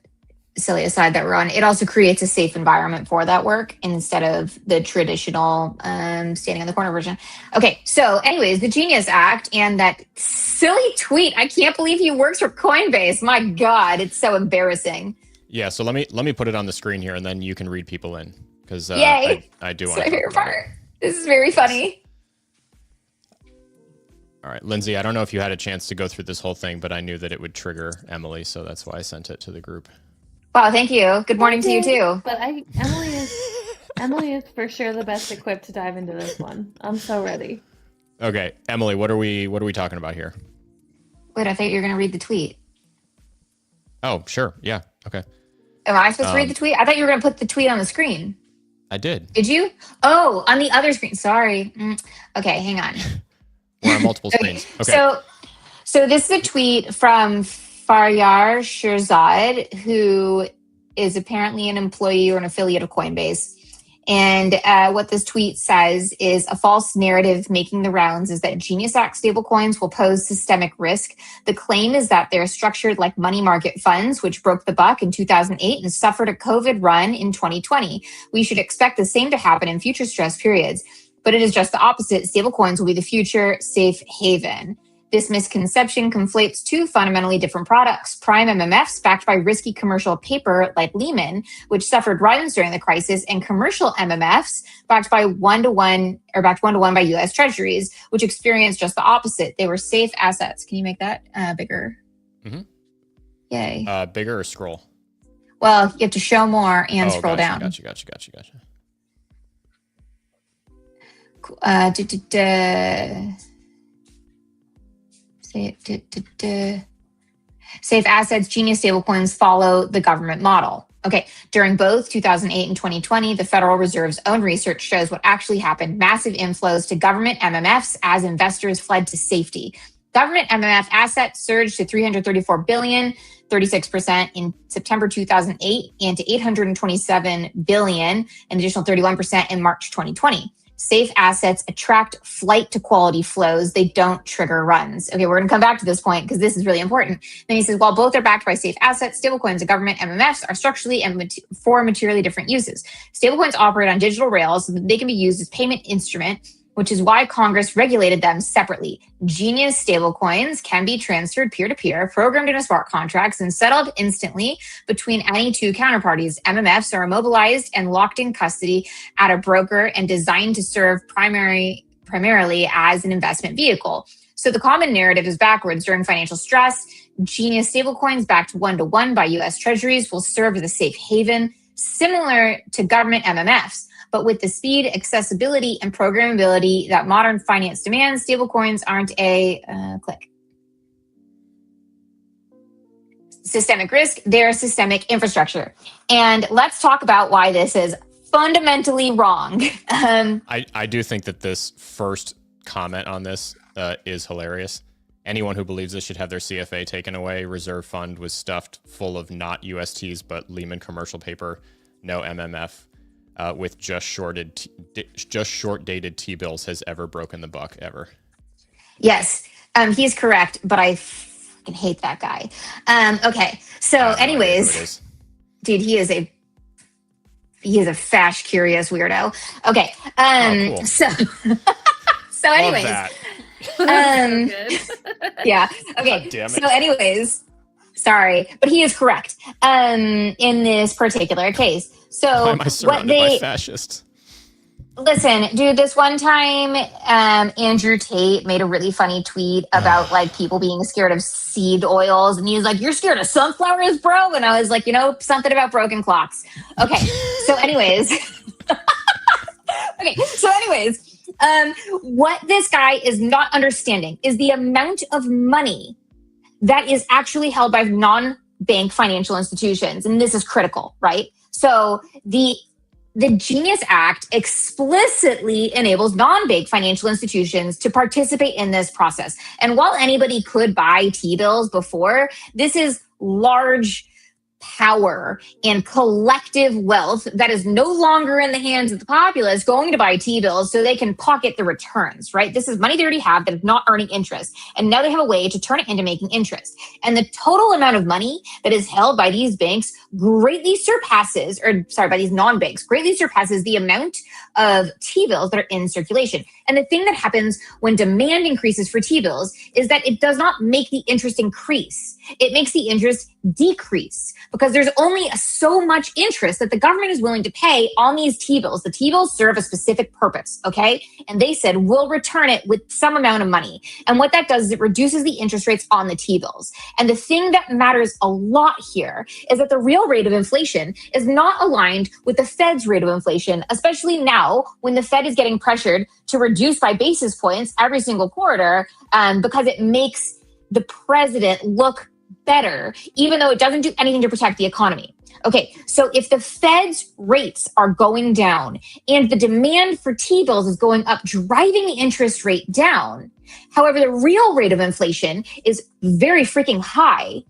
silly aside that we're on. It also creates a safe environment for that work instead of the traditional standing in the corner version. Okay, so anyways, the Genius Act and that silly tweet. I can't believe he works for Coinbase. My God, it's so embarrassing. Yeah, so let me put it on the screen here, and then you can read people in, because Yay. I do want to. my favorite part. This is very funny. All right, Lindsay, I don't know if you had a chance to go through this whole thing, but I knew that it would trigger Emily, so that's why I sent it to the group. Wow, thank you. Good morning to you too. But Emily is for sure the best equipped to dive into this one. I'm so ready. Okay, Emily, what are we talking about here? Wait, I thought you were going to read the tweet. Oh, sure. Yeah. Okay. Am I supposed to read the tweet? I thought you were going to put the tweet on the screen. I did. Did you? Oh, on the other screen. Sorry. Okay, hang on. We're on multiple screens. Okay. So this is a tweet from Faryar Shirzad, who is apparently an employee or an affiliate of Coinbase. And what this tweet says is a false narrative making the rounds is that Genius Act stablecoins will pose systemic risk. The claim is that they're structured like money market funds, which broke the buck in 2008 and suffered a COVID run in 2020. We should expect the same to happen in future stress periods. But it is just the opposite. Stablecoins will be the future safe haven. This misconception conflates two fundamentally different products: prime MMFs backed by risky commercial paper like Lehman, which suffered runs during the crisis, and commercial MMFs backed one-to-one by U.S. Treasuries, which experienced just the opposite. They were safe assets. Can you make that bigger? Mm-hmm. Yay. Bigger or scroll? Well, you have to show more and scroll down. Gotcha. Safe assets, Genius stablecoins follow the government model. Okay, during both 2008 and 2020, the Federal Reserve's own research shows what actually happened: massive inflows to government MMFs as investors fled to safety. Government MMF assets surged to $334 billion, 36% in September 2008, and to $827 billion, an additional 31% in March 2020. safe assets attract flight to quality flows. They don't trigger runs. Okay, we're going to come back to this point because this is really important. Then he says, while both are backed by safe assets, stablecoins and government MMFs are structurally and for materially different uses. Stablecoins operate on digital rails so that they can be used as payment instrument, which is why Congress regulated them separately. Genius stablecoins can be transferred peer-to-peer, programmed into smart contracts, and settled instantly between any two counterparties. MMFs are immobilized and locked in custody at a broker and designed to serve primarily as an investment vehicle. So the common narrative is backwards. During financial stress, Genius stablecoins backed one-to-one by U.S. treasuries will serve as a safe haven, similar to government MMFs. But with the speed, accessibility, and programmability that modern finance demands, stablecoins aren't a systemic risk. They're a systemic infrastructure. And let's talk about why this is fundamentally wrong. I do think that this first comment on this is hilarious. Anyone who believes this should have their CFA taken away. Reserve fund was stuffed full of not USTs, but Lehman commercial paper, no MMF. With just short dated T-bills has ever broken the buck ever. Yes, he's correct, but I fucking hate that guy. Okay, so anyways, dude, he is a fash curious weirdo. Okay, cool. so anyways, yeah, okay. So anyways, sorry, but he is correct in this particular case. So why am I surrounded by fascists? Listen, dude, this one time, Andrew Tate made a really funny tweet about like people being scared of seed oils. And he was like, you're scared of sunflowers, bro? And I was like, something about broken clocks. Okay. So anyways, what this guy is not understanding is the amount of money that is actually held by non-bank financial institutions. And this is critical, right? So the Genius Act explicitly enables non-bank financial institutions to participate in this process. And while anybody could buy T-bills before, this is large power and collective wealth that is no longer in the hands of the populace going to buy T-bills so they can pocket the returns, right? This is money they already have that is not earning interest. And now they have a way to turn it into making interest. And the total amount of money that is held by these banks by these non-banks, greatly surpasses the amount of T-bills that are in circulation. And the thing that happens when demand increases for T-bills is that it does not make the interest increase. It makes the interest decrease because there's only so much interest that the government is willing to pay on these T-bills. The T-bills serve a specific purpose, okay? And they said, we'll return it with some amount of money. And what that does is it reduces the interest rates on the T-bills. And the thing that matters a lot here is that the real rate of inflation is not aligned with the Fed's rate of inflation, especially now when the Fed is getting pressured to reduce by basis points every single quarter because it makes the president look better, even though it doesn't do anything to protect the economy. Okay, so if the Fed's rates are going down and the demand for T-bills is going up, driving the interest rate down, however, the real rate of inflation is very freaking high,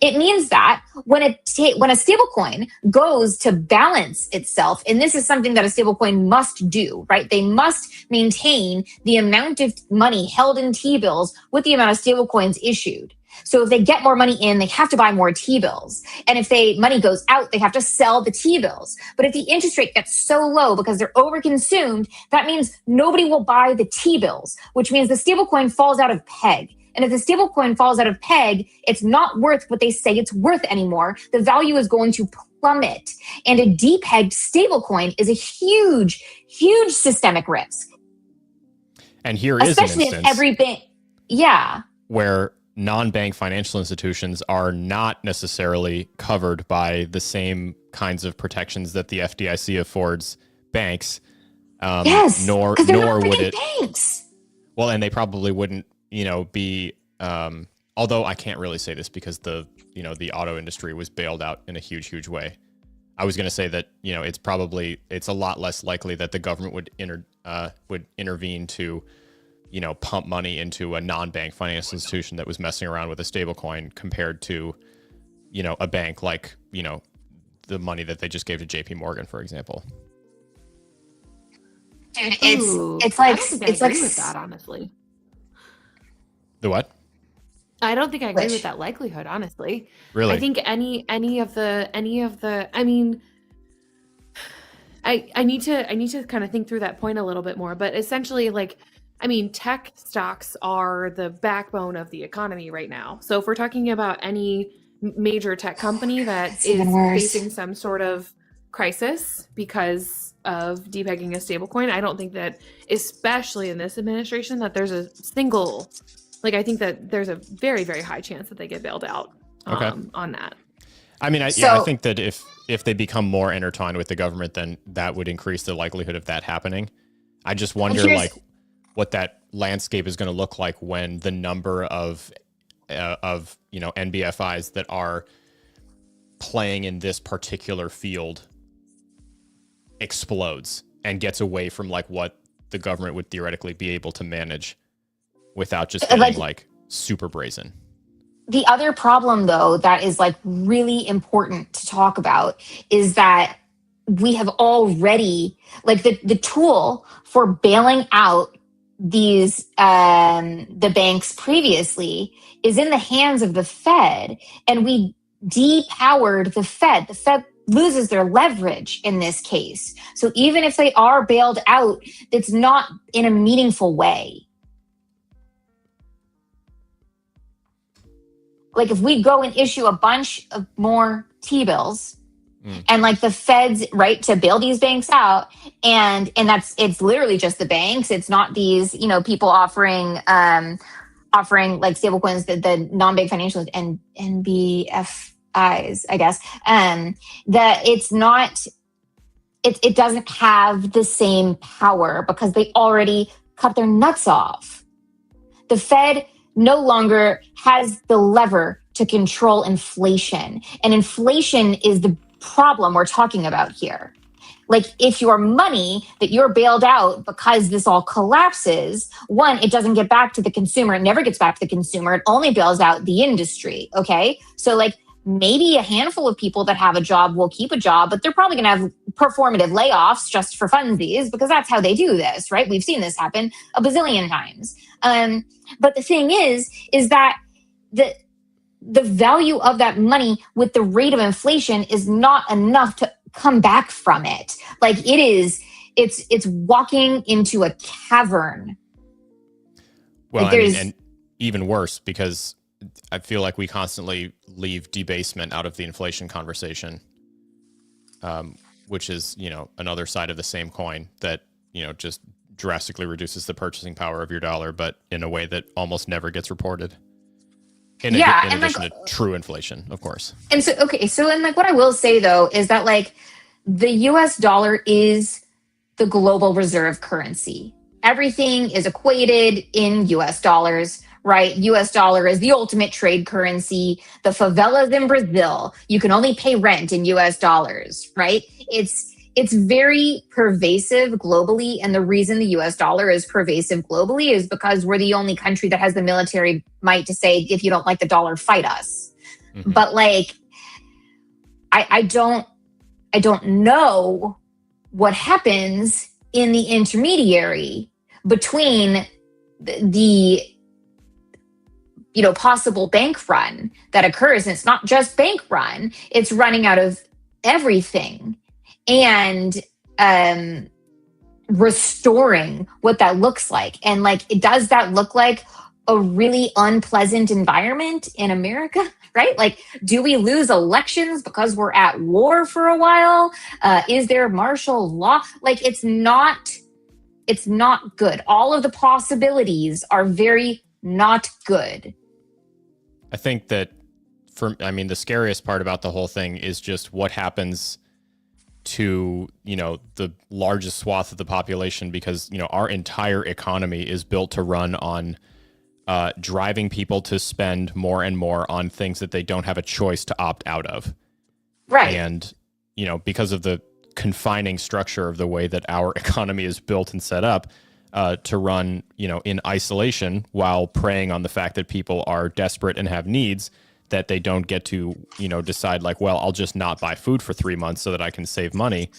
it means that when a stablecoin goes to balance itself, and this is something that a stablecoin must do, right? They must maintain the amount of money held in T-bills with the amount of stablecoins issued. So if they get more money in, they have to buy more T-bills. And if money goes out, they have to sell the T-bills. But if the interest rate gets so low because they're overconsumed, that means nobody will buy the T-bills, which means the stablecoin falls out of peg. And if the stablecoin falls out of peg, it's not worth what they say it's worth anymore. The value is going to plummet. And a depegged stablecoin is a huge, huge systemic risk. And here is especially an instance if every bank, where non-bank financial institutions are not necessarily covered by the same kinds of protections that the FDIC affords banks. Yes, nor would it. Banks. Well, and they probably wouldn't, be. Although I can't really say this because the auto industry was bailed out in a huge, huge way. I was going to say that it's a lot less likely that the government would intervene to pump money into a non-bank financial institution that was messing around with a stablecoin compared to, a bank like, the money that they just gave to JP Morgan, for example. Dude, Ooh, it's I like don't think I it's like agree with that, honestly. The what? I don't think I agree with which that likelihood, honestly. I Really? think any of the I mean, I need to kind of think through that point a little bit more, but essentially, like, I mean, tech stocks are the backbone of the economy right now. So if we're talking about any major tech company that it's even is worse. facing some sort of crisis because of depegging a stablecoin, I don't think that, especially in this administration, that there's a single, like, I think that there's a very, very high chance that they get bailed out Okay. on that. I mean, I So think that if they become more intertwined with the government, then that would increase the likelihood of that happening. I just and wonder, here's like, what that landscape is going to look like when the number of NBFIs that are playing in this particular field explodes and gets away from like what the government would theoretically be able to manage without just getting like super brazen. the other problem though that is like really important to talk about is that we have already like the tool for bailing out these the banks previously is in the hands of the Fed, and we depowered the Fed. The Fed loses their leverage in this case. So even if they are bailed out, it's not in a meaningful way. Like if we go and issue a bunch of more T-bills and like the Fed's right to bail these banks out, and it's literally just the banks. It's not these, people offering like stablecoins, the non-bank financials and NBFIs, I guess. That it's not, it doesn't have the same power because they already cut their nuts off. The Fed no longer has the lever to control inflation. And inflation is the problem we're talking about here. Like if your money that you're bailed out because this all collapses, one, it doesn't get back to the consumer. It never gets back to the consumer. It only bails out the industry. Okay. So like maybe a handful of people that have a job will keep a job, but they're probably going to have performative layoffs just for funsies because that's how they do this, right? We've seen this happen a bazillion times. But the thing is that the value of that money with the rate of inflation is not enough to come back from it. Like it's walking into a cavern. Well, like and even worse, because I feel like we constantly leave debasement out of the inflation conversation, which is, another side of the same coin that, just drastically reduces the purchasing power of your dollar, but in a way that almost never gets reported. In addition to true inflation, of course. And so, okay, so and like what I will say though is that like the US dollar is the global reserve currency. Everything is equated in US dollars, right? US dollar is the ultimate trade currency. The favelas in Brazil, you can only pay rent in US dollars, right? It's very pervasive globally. And the reason the US dollar is pervasive globally is because we're the only country that has the military might to say, if you don't like the dollar, fight us. Mm-hmm. But like, I don't know what happens in the intermediary between the possible bank run that occurs. And it's not just bank run, it's running out of everything. And restoring what that looks like. And like, does that look like a really unpleasant environment in America, right? Like, do we lose elections because we're at war for a while? Is there martial law? Like, it's not good. All of the possibilities are very not good. I think that the scariest part about the whole thing is just what happens to, the largest swath of the population, because, our entire economy is built to run on driving people to spend more and more on things that they don't have a choice to opt out of. Right. And, because of the confining structure of the way that our economy is built and set up to run, in isolation while preying on the fact that people are desperate and have needs, that they don't get to, decide like, well, I'll just not buy food for 3 months so that I can save money.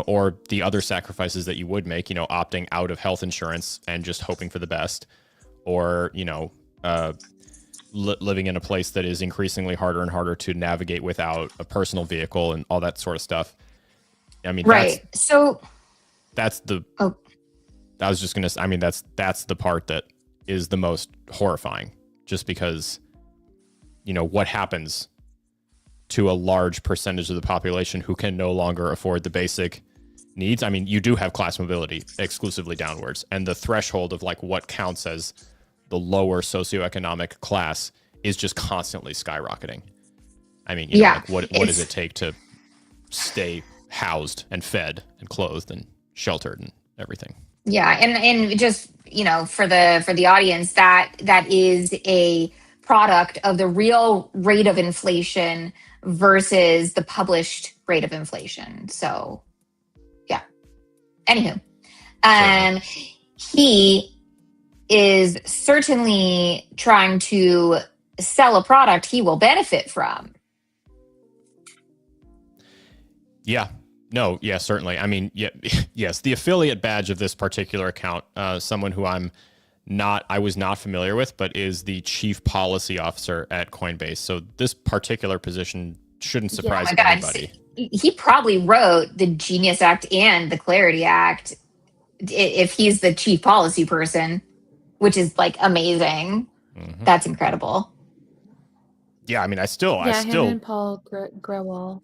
or the other sacrifices that you would make, opting out of health insurance and just hoping for the best, or, living in a place that is increasingly harder and harder to navigate without a personal vehicle and all that sort of stuff. I mean, right. That's the, oh, I was just going to, I mean, that's the part that is the most horrifying, just because, what happens to a large percentage of the population who can no longer afford the basic needs. I mean, you do have class mobility exclusively downwards, and the threshold of like what counts as the lower socioeconomic class is just constantly skyrocketing. I mean, what does it take to stay housed and fed and clothed and sheltered and everything? Yeah, and just for the audience, that is a product of the real rate of inflation versus the published rate of inflation. So, yeah. Anywho, he is certainly trying to sell a product he will benefit from. Yeah. No, yeah, certainly. I mean, yeah, yes, the affiliate badge of this particular account, someone who I was not familiar with, but is the chief policy officer at Coinbase. So this particular position shouldn't surprise anybody. He probably wrote the Genius Act and the Clarity Act if he's the chief policy person, which is like amazing. Mm-hmm. That's incredible. Yeah, I mean, I him and Paul Grewal.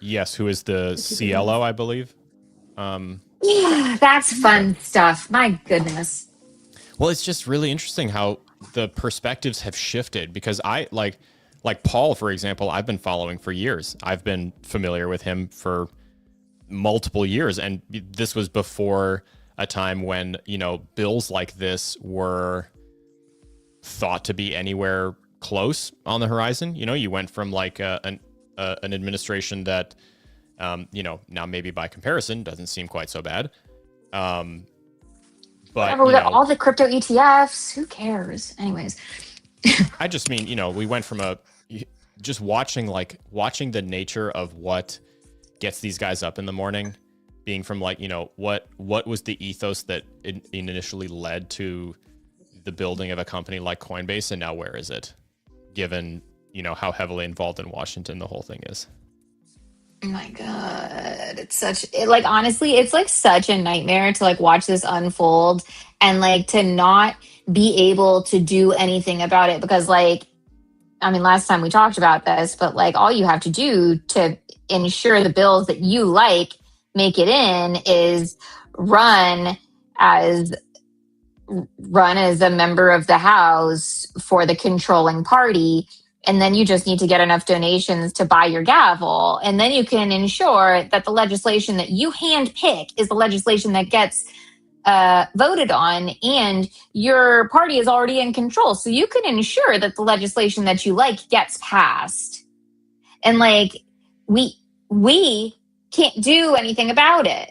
Yes, who is the CLO, I believe. Yeah, that's fun stuff. My goodness. Well, it's just really interesting how the perspectives have shifted, because I like Paul, for example, I've been following for years. I've been familiar with him for multiple years. And this was before a time when, bills like this were thought to be anywhere close on the horizon. You went from like an administration that, now maybe by comparison doesn't seem quite so bad. But whatever, we got all the crypto ETFs. Who cares? Anyways, I just mean, we went from just watching the nature of what gets these guys up in the morning, being from like, what was the ethos that initially led to the building of a company like Coinbase, and now where is it, given how heavily involved in Washington the whole thing is. Oh my God. Honestly, it's like such a nightmare to like watch this unfold and like to not be able to do anything about it, because like, I mean, last time we talked about this, but like all you have to do to ensure the bills that you like make it in is run as a member of the House for the controlling party. And then you just need to get enough donations to buy your gavel. And then you can ensure that the legislation that you handpick is the legislation that gets voted on, and your party is already in control. So you can ensure that the legislation that you like gets passed. And like, we can't do anything about it.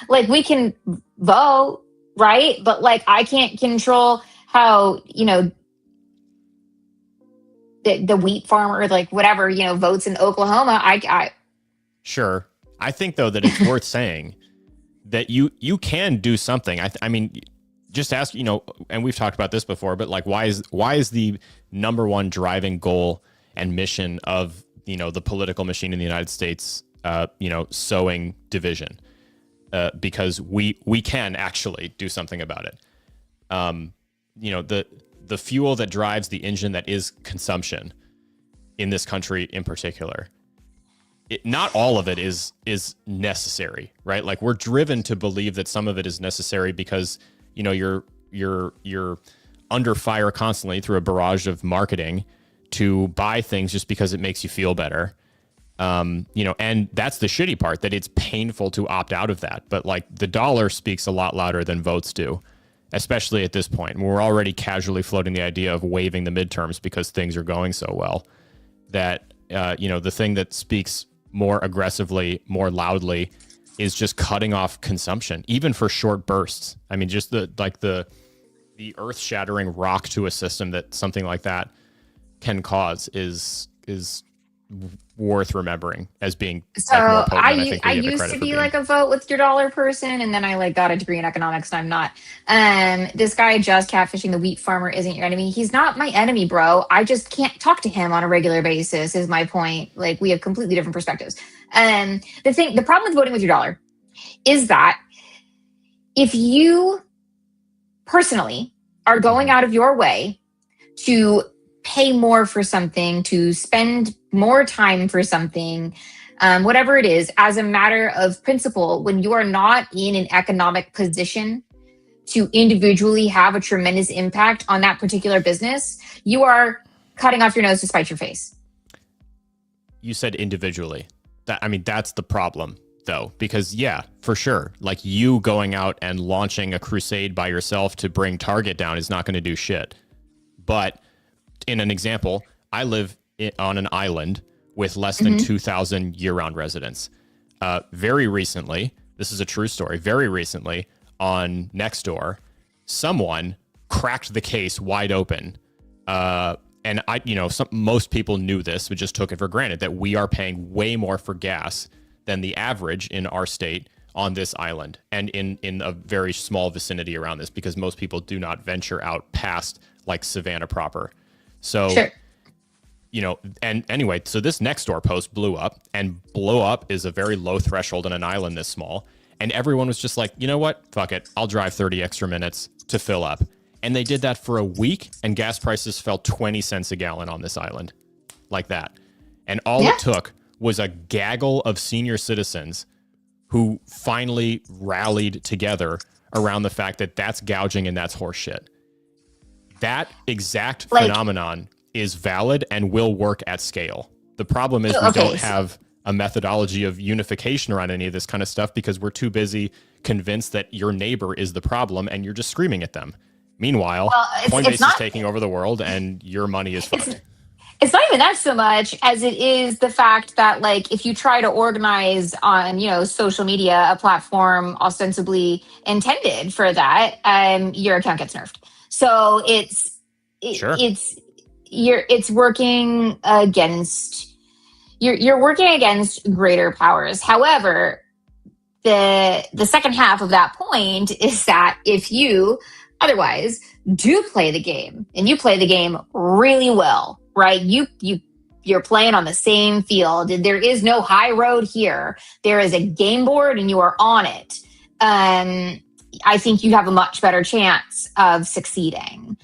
Like, we can vote, right? But like, I can't control how, the wheat farmer, like whatever, votes in Oklahoma. Sure. I think though that it's worth saying that you can do something. I mean, just ask, and we've talked about this before, but like, why is the number one driving goal and mission of, the political machine in the United States, sowing division? Because we can actually do something about it. The fuel that drives the engine that is consumption in this country in particular, not all of it is necessary, right? Like, we're driven to believe that some of it is necessary because, you're under fire constantly through a barrage of marketing to buy things just because it makes you feel better. And that's the shitty part, that it's painful to opt out of that. But like, the dollar speaks a lot louder than votes do, especially at this point. We're already casually floating the idea of waiving the midterms because things are going so well that, the thing that speaks more aggressively, more loudly, is just cutting off consumption, even for short bursts. I mean, just the earth-shattering rock to a system that something like that can cause is worth remembering as being So like more potent than I think I we give it used credit to for be being. like a vote with your dollar person, and then I like got a degree in economics, and I'm not. This guy just catfishing the wheat farmer isn't your enemy. He's not my enemy, bro. I just can't talk to him on a regular basis. Is my point. Like we have completely different perspectives. The problem with voting with your dollar is that if you personally are going out of your way to pay more for something, to spend more time for something, whatever it is, as a matter of principle, when you are not in an economic position to individually have a tremendous impact on that particular business, you are cutting off your nose to spite your face. You said individually. That's the problem, though, because yeah, for sure, like you going out and launching a crusade by yourself to bring Target down is not going to do shit. But in an example, I live on an island with less than 2,000 year-round residents. Very recently, this is a true story, very recently on Nextdoor, someone cracked the case wide open. And most people knew this, but just took it for granted that we are paying way more for gas than the average in our state on this island and in a very small vicinity around this, because most people do not venture out past like Savannah proper. So, Sure. And anyway, so this Nextdoor post blew up, and blow up is a very low threshold on an island this small. And everyone was just like, you know what? Fuck it. I'll drive 30 extra minutes to fill up. And they did that for a week, and gas prices fell 20 cents a gallon on this island like that. And all it took was a gaggle of senior citizens who finally rallied together around the fact that that's gouging and that's horseshit. That exact phenomenon is valid and will work at scale. The problem is we don't have a methodology of unification around any of this kind of stuff because we're too busy convinced that your neighbor is the problem and you're just screaming at them. Meanwhile, Coinbase is taking over the world and your money is fucked. It's not even that so much as it is the fact that, like, if you try to organize on, social media, a platform ostensibly intended for that, your account gets nerfed. So it's working against you're working against greater powers. However, the second half of that point is that if you otherwise do play the game and you play the game really well, right? You're playing on the same field. There is no high road here. There is a game board and you are on it. I think you have a much better chance of succeeding.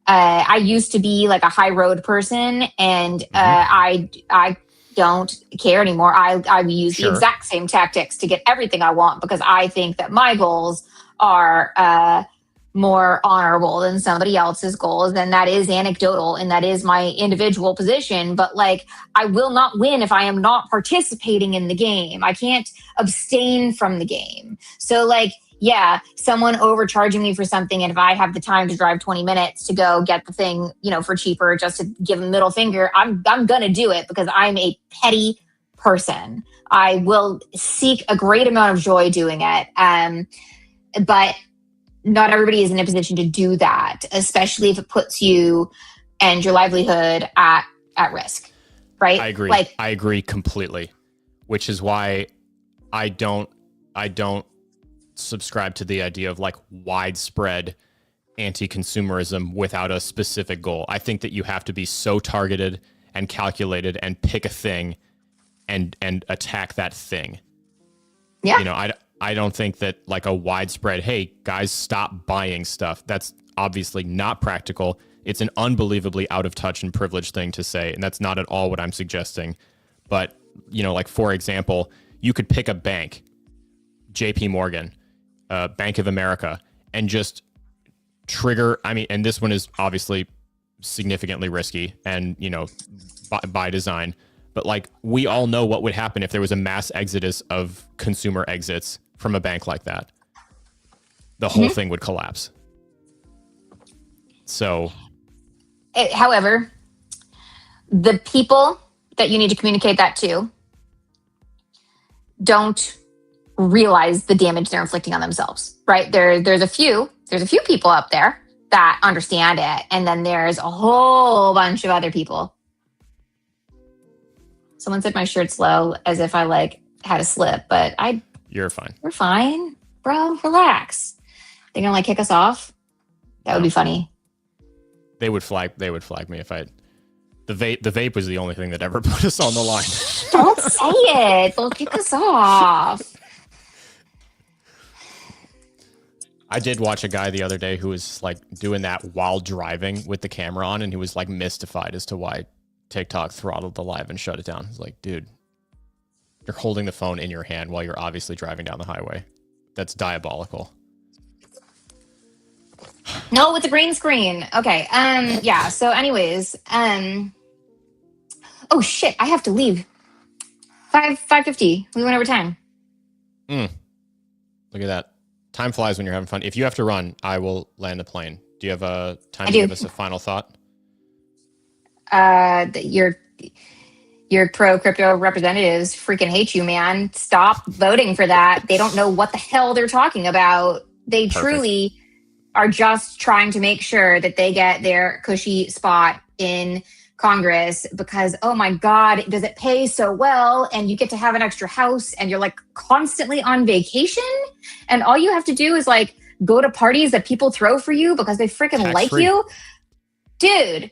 I used to be like a high road person, and I don't care anymore. I use the exact same tactics to get everything I want because I think that my goals are more honorable than somebody else's goals, and that is anecdotal and that is my individual position. But like, I will not win if I am not participating in the game. I can't abstain from the game. So like, yeah, someone overcharging me for something, and if I have the time to drive 20 minutes to go get the thing, for cheaper, just to give a middle finger, I'm gonna do it because I'm a petty person. I will seek a great amount of joy doing it. But not everybody is in a position to do that, especially if it puts you and your livelihood at risk, right? I agree. I agree completely, which is why I don't subscribe to the idea of like widespread anti-consumerism without a specific goal. I think that you have to be so targeted and calculated and pick a thing and attack that thing. Yeah. I don't think that like a widespread, hey, guys, stop buying stuff. That's obviously not practical. It's an unbelievably out of touch and privileged thing to say, and that's not at all what I'm suggesting. But, like, for example, you could pick a bank, JP Morgan, Bank of America, and just trigger, and this one is obviously significantly risky and, by design. But like, we all know what would happen if there was a mass exodus of consumer exits from a bank like that. The whole thing would collapse. So, however, the people that you need to communicate that to don't realize the damage they're inflicting on themselves, right? There's a few people up there that understand it, and then there's a whole bunch of other people. Someone said my shirt's low as if I like had a slip, but You're fine. we're fine, bro. Relax. They're gonna like kick us off. That would be funny. They would flag me if I. The vape was the only thing that ever put us on the line. Don't say it. They'll kick us off. I did watch a guy the other day who was like doing that while driving with the camera on, and he was like mystified as to why TikTok throttled the live and shut it down. It's like, dude, you're holding the phone in your hand while you're obviously driving down the highway. That's diabolical. No, with the green screen. Okay. Yeah. So, anyways, oh shit, I have to leave. 5:50. We went over time. Look at that. Time flies when you're having fun. If you have to run, I will land the plane. Do you have a time to give us a final thought? Your pro crypto representatives freaking hate you, man. Stop voting for that. They don't know what the hell they're talking about. They truly are just trying to make sure that they get their cushy spot in Congress because, oh my God, does it pay so well? And you get to have an extra house and you're like constantly on vacation. And all you have to do is like go to parties that people throw for you because they freaking like you. Dude,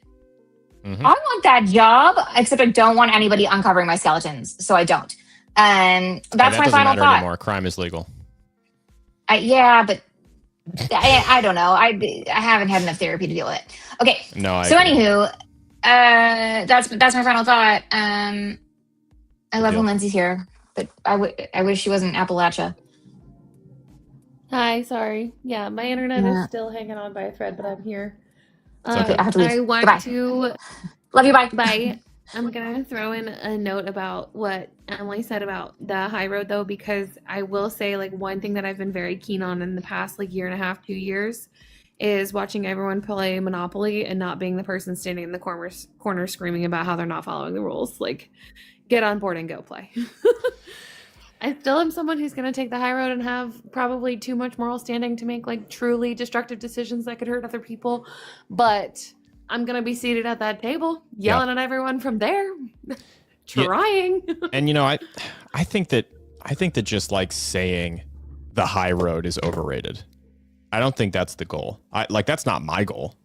I want that job, except I don't want anybody uncovering my skeletons. So I don't. And that's my final thought. Anymore. Crime is legal. Yeah, but I don't know. I haven't had enough therapy to deal with it. Okay. No. So anywho, that's my final thought. I love when Lindsay's here, but I wish she wasn't in Appalachia. Hi, sorry. Yeah, my internet is still hanging on by a thread, but I'm here. Okay, I have to leave. I want Goodbye. to. Love you. Bye. Bye. I'm gonna throw in a note about what Emily said about the high road, though, because I will say, like, one thing that I've been very keen on in the past, like, year and a half, 2 years, is watching everyone play Monopoly and not being the person standing in the corner screaming about how they're not following the rules. Like, get on board and go play. I still am someone who's going to take the high road and have probably too much moral standing to make, like, truly destructive decisions that could hurt other people. But I'm going to be seated at that table, yelling at everyone from there, trying. Yeah. And, you know, I think that just, like, saying the high road is overrated. I don't think that's the goal. That's not my goal.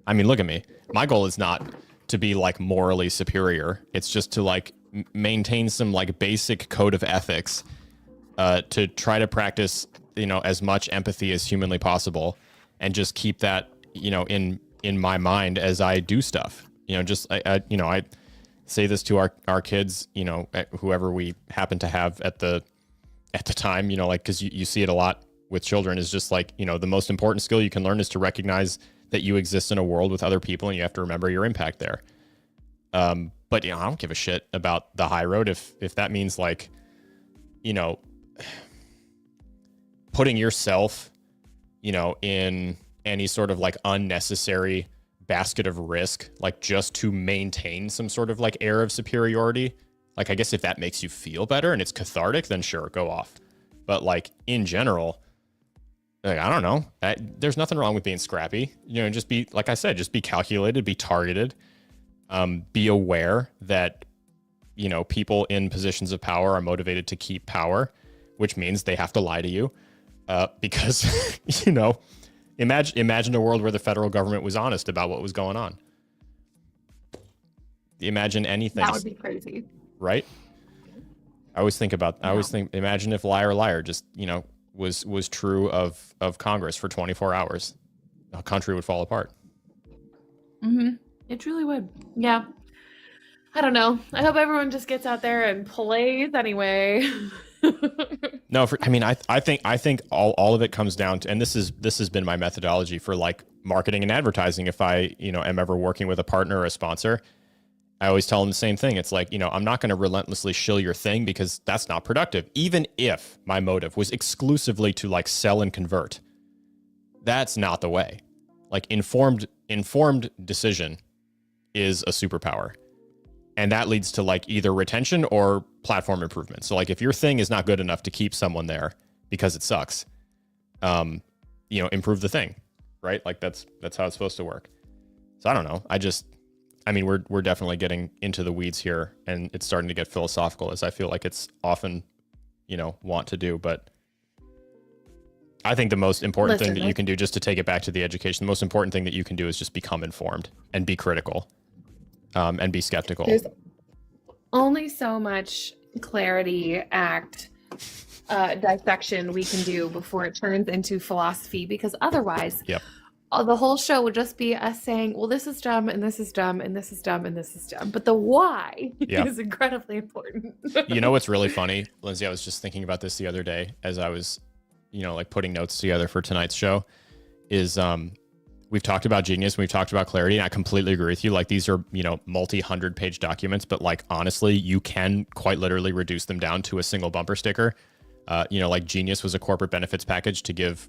I mean, look at me. My goal is not to be, like, morally superior. It's just to, like, maintain some, like, basic code of ethics, to try to practice, you know, as much empathy as humanly possible, and just keep that, you know, in my mind as I do stuff. You know, just I say this to our kids, you know, whoever we happen to have at the time, you know, like, because you see it a lot with children, is just like, you know, the most important skill you can learn is to recognize that you exist in a world with other people, and you have to remember your impact there. But, you know, I don't give a shit about the high road if that means, like, you know, putting yourself, you know, in any sort of, like, unnecessary basket of risk, like, just to maintain some sort of, like, air of superiority. Like, I guess if that makes you feel better and it's cathartic, then sure, go off. But, like, in general, like, I don't know. There's nothing wrong with being scrappy. You know, just be, like I said, just be calculated, be targeted. Be aware that, you know, people in positions of power are motivated to keep power, which means they have to lie to you, because, you know, imagine a world where the federal government was honest about what was going on. Imagine anything. That would be crazy. Right? Imagine if Liar Liar just, you know, was true of Congress for 24 hours. The country would fall apart. Mm-hmm. It truly would. Yeah. I don't know. I hope everyone just gets out there and plays anyway. No, I think all of it comes down to, and this has been my methodology for, like, marketing and advertising. If I, you know, am ever working with a partner or a sponsor, I always tell them the same thing. It's like, you know, I'm not going to relentlessly shill your thing, because that's not productive. Even if my motive was exclusively to, like, sell and convert, that's not the way. Like, informed decision is a superpower. And that leads to, like, either retention or platform improvement. So, like, if your thing is not good enough to keep someone there because it sucks, you know, improve the thing, right? Like, that's how it's supposed to work. So I don't know. I mean, we're definitely getting into the weeds here, and it's starting to get philosophical, as I feel like it's often, want to do. But I think the most important thing that you can do, just to take it back to the education, the most important thing that you can do is just become informed and be critical, and be skeptical. There's only so much clarity act dissection we can do before it turns into philosophy, because otherwise the whole show would just be us saying, well, this is dumb and this is dumb and this is dumb and this is dumb, but the why is incredibly important. You know what's really funny, Lindsay? I was just thinking about this the other day as I was like putting notes together for tonight's show. Is we've talked about genius, we've talked about clarity, and I completely agree with you. Like, these are, multi-100 page documents, but like, honestly, you can quite literally reduce them down to a single bumper sticker. Like, genius was a corporate benefits package to give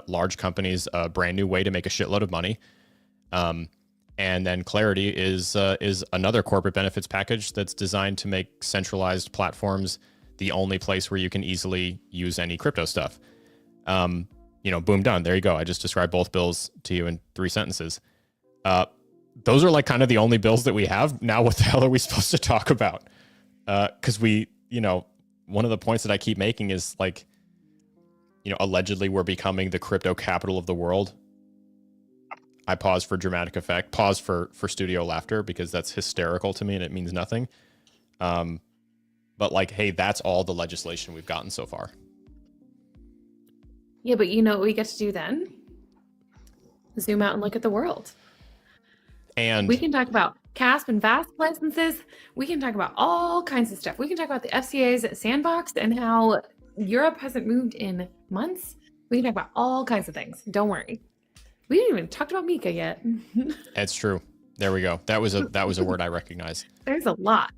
large companies a brand new way to make a shitload of money. And then clarity is another corporate benefits package that's designed to make centralized platforms the only place where you can easily use any crypto stuff. Boom, done. There you go. I just described both bills to you in 3 sentences. Those are like kind of the only bills that we have. Now, what the hell are we supposed to talk about? Because one of the points that I keep making is like, allegedly we're becoming the crypto capital of the world. I pause for dramatic effect, pause for studio laughter, because that's hysterical to me and it means nothing. But like, hey, that's all the legislation we've gotten so far. Yeah, but you know what we get to do then? Zoom out and look at the world. And we can talk about CASP and VASP licenses. We can talk about all kinds of stuff. We can talk about the FCA's sandbox and how Europe hasn't moved in months. We can talk about all kinds of things. Don't worry. We didn't even talk about Mika yet. It's true. There we go. That was a word I recognize. There's a lot.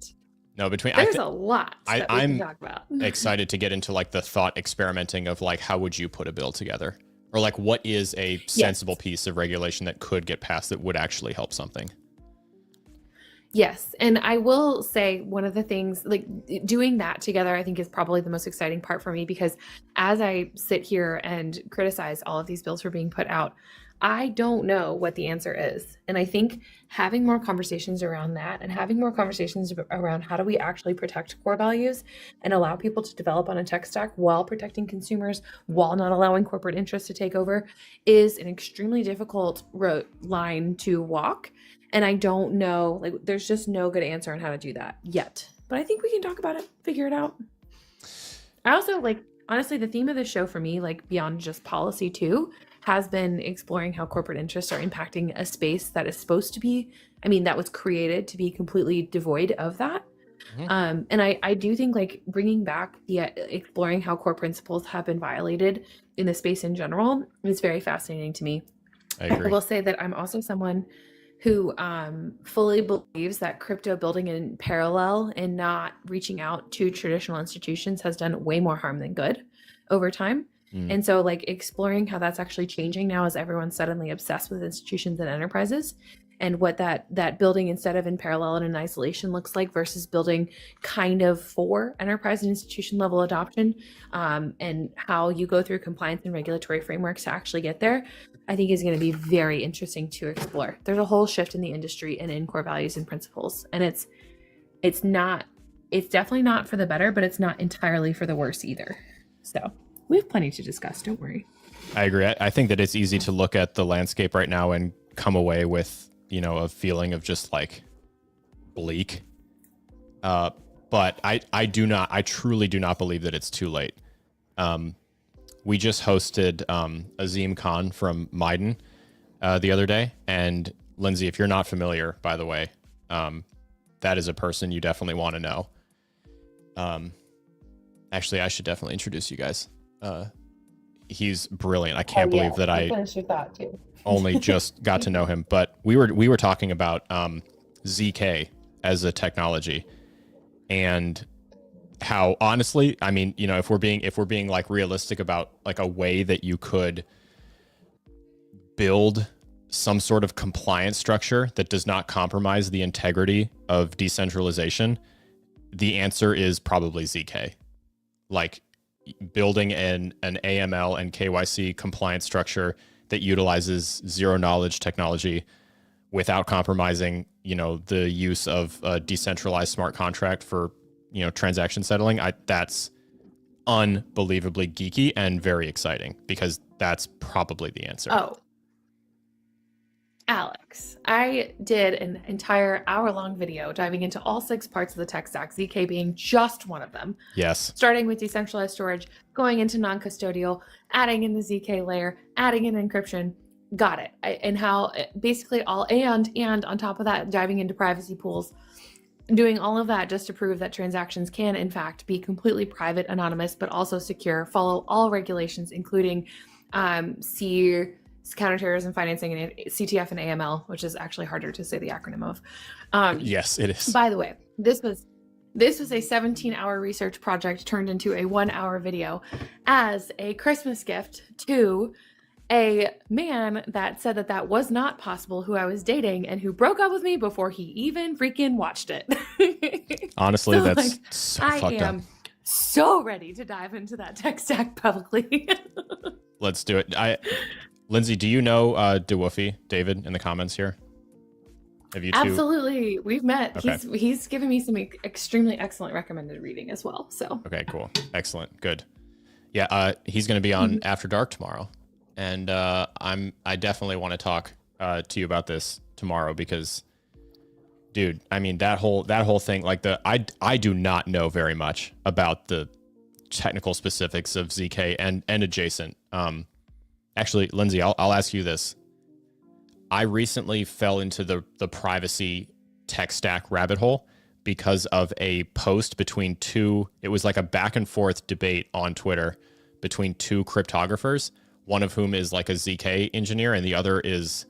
No, there's a lot that we can talk about. Excited to get into like the thought experimenting of like, how would you put a bill together? Or like, what is a sensible piece of regulation that could get passed that would actually help something? Yes. And I will say one of the things, like doing that together, I think is probably the most exciting part for me, because as I sit here and criticize all of these bills for being put out, I don't know what the answer is. And I think having more conversations around that and having more conversations around how do we actually protect core values and allow people to develop on a tech stack while protecting consumers, while not allowing corporate interests to take over, is an extremely difficult line to walk. And I don't know, like, there's just no good answer on how to do that yet. But I think we can talk about it, figure it out. I also, like, honestly, the theme of the show for me, like beyond just policy too, has been exploring how corporate interests are impacting a space that is supposed to be, that was created to be completely devoid of that. Mm-hmm. And I do think like bringing back the exploring how core principles have been violated in the space in general is very fascinating to me. I agree. I will say that I'm also someone who fully believes that crypto building in parallel and not reaching out to traditional institutions has done way more harm than good over time. And so like exploring how that's actually changing now as everyone's suddenly obsessed with institutions and enterprises, and what that building instead of in parallel and in isolation looks like versus building kind of for enterprise and institution level adoption, and how you go through compliance and regulatory frameworks to actually get there, I think is going to be very interesting to explore. There's a whole shift in the industry and in core values and principles. And it's definitely not for the better, but it's not entirely for the worse either. So we have plenty to discuss. Don't worry. I agree. I think that it's easy to look at the landscape right now and come away with, a feeling of just like bleak. But I truly do not believe that it's too late. We just hosted Azim Khan from Maiden the other day. And Lindsay, if you're not familiar, by the way, that is a person you definitely want to know. Actually, I should definitely introduce you guys. He's brilliant. I can't believe that I finished your thought too. Only just got to know him. But we were talking about ZK as a technology, and how honestly, if we're being like realistic about like a way that you could build some sort of compliance structure that does not compromise the integrity of decentralization, the answer is probably ZK. Like building an AML and KYC compliance structure that utilizes zero knowledge technology without compromising, the use of a decentralized smart contract for, transaction settling. That's unbelievably geeky and very exciting because that's probably the answer. Oh, Alex, I did an entire hour-long video diving into all 6 parts of the tech stack, ZK being just one of them. Yes. Starting with decentralized storage, going into non-custodial, adding in the ZK layer, adding in encryption. Got it. And how basically all and on top of that, diving into privacy pools, doing all of that just to prove that transactions can in fact be completely private, anonymous, but also secure, follow all regulations, including counterterrorism financing and CTF and AML, which is actually harder to say the acronym of. Yes, it is. By the way, this was a 17-hour research project turned into a 1-hour video as a Christmas gift to a man that said that was not possible, who I was dating and who broke up with me before he even freaking watched it. Honestly, So, that's so fucked up. I am so ready to dive into that tech stack publicly. Let's do it. Lindsay, do you know DeWoofy, David, in the comments here? Have you two? Absolutely. We've met. Okay. He's given me some extremely excellent recommended reading as well. So Okay, cool. Excellent. Good. Yeah, he's going to be on After Dark tomorrow. And I definitely want to talk to you about this tomorrow because, dude, I mean that whole thing, like I do not know very much about the technical specifics of ZK and adjacent. Actually, Lindsay, I'll ask you this. I recently fell into the privacy tech stack rabbit hole because of a post between it was like a back and forth debate on Twitter between 2 cryptographers, one of whom is like a ZK engineer and the other is,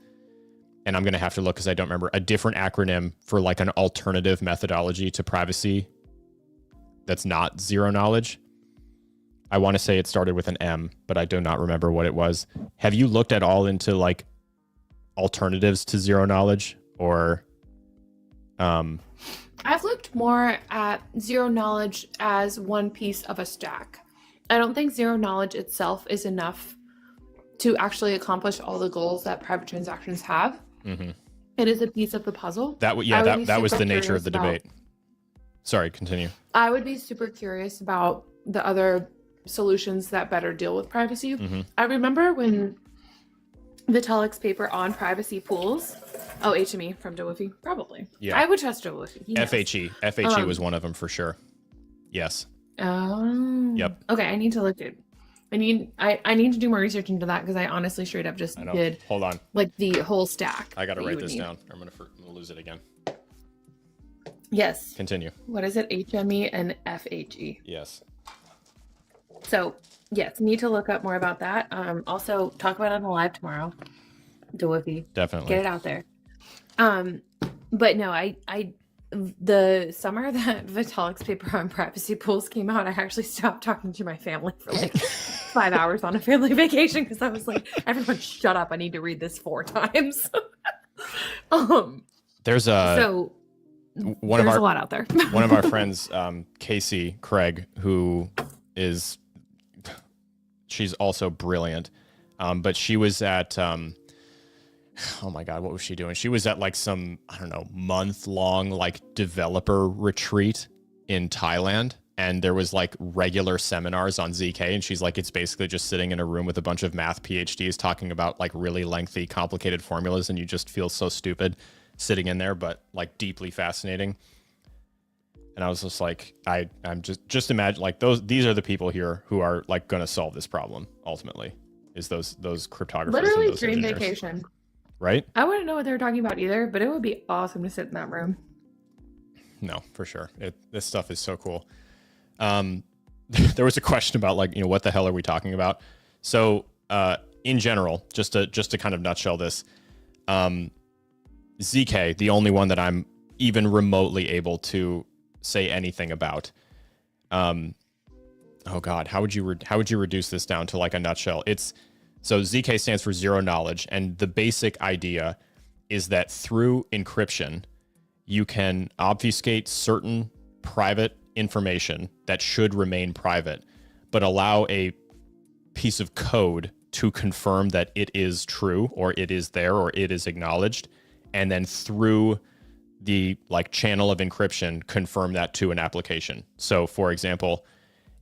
and I'm going to have to look because I don't remember, a different acronym for like an alternative methodology to privacy that's not zero knowledge. I want to say it started with an M, but I do not remember what it was. Have you looked at all into like alternatives to zero knowledge or I've looked more at zero knowledge as one piece of a stack. I don't think zero knowledge itself is enough to actually accomplish all the goals that private transactions have. Mm-hmm. It is a piece of the puzzle. That was the nature of the debate. Sorry, continue. I would be super curious about the other solutions that better deal with privacy. Mm-hmm. I remember when Vitalik's paper on privacy pools. Oh, HME from DeWoofy, probably. Yeah, I would trust DeWoofy. FHE was one of them for sure. Yes. Oh. Yep. Okay, I need to look at. I need to do more research into that because I honestly straight up just did. Hold on. Like the whole stack. I got to write this down. I'm gonna lose it again. Yes. Continue. What is it? HME and FHE. Yes. So yes, need to look up more about that. Also talk about it on the live tomorrow. DeWoofy. Definitely. Get it out there. But no, the summer that Vitalik's paper on privacy pools came out, I actually stopped talking to my family for like 5 hours on a family vacation because I was like, everyone shut up. I need to read this 4 times. There's a lot out there. One of our friends, Casey Craig, who is, she's also brilliant. But she was at, oh my God, what was she doing? She was at like some, I don't know, month-long like developer retreat in Thailand. And there was like regular seminars on ZK. And she's like, it's basically just sitting in a room with a bunch of math PhDs talking about like really lengthy, complicated formulas. And you just feel so stupid sitting in there, but like deeply fascinating. And I was just like, I'm just imagine like these are the people here who are like going to solve this problem ultimately, is those cryptographers. Literally and those dream engineers. vacation. Right? I wouldn't know what they were talking about either, but it would be awesome to sit in that room. No, for sure. This stuff is so cool. There was a question about like, what the hell are we talking about? So, in general, just to kind of nutshell this, ZK, the only one that I'm even remotely able to say anything about. Oh God, how would you reduce this down to like a nutshell? So ZK stands for zero knowledge, and the basic idea is that through encryption, you can obfuscate certain private information that should remain private, but allow a piece of code to confirm that it is true or it is there or it is acknowledged. and then through the like channel of encryption, confirm that to an application. So for example,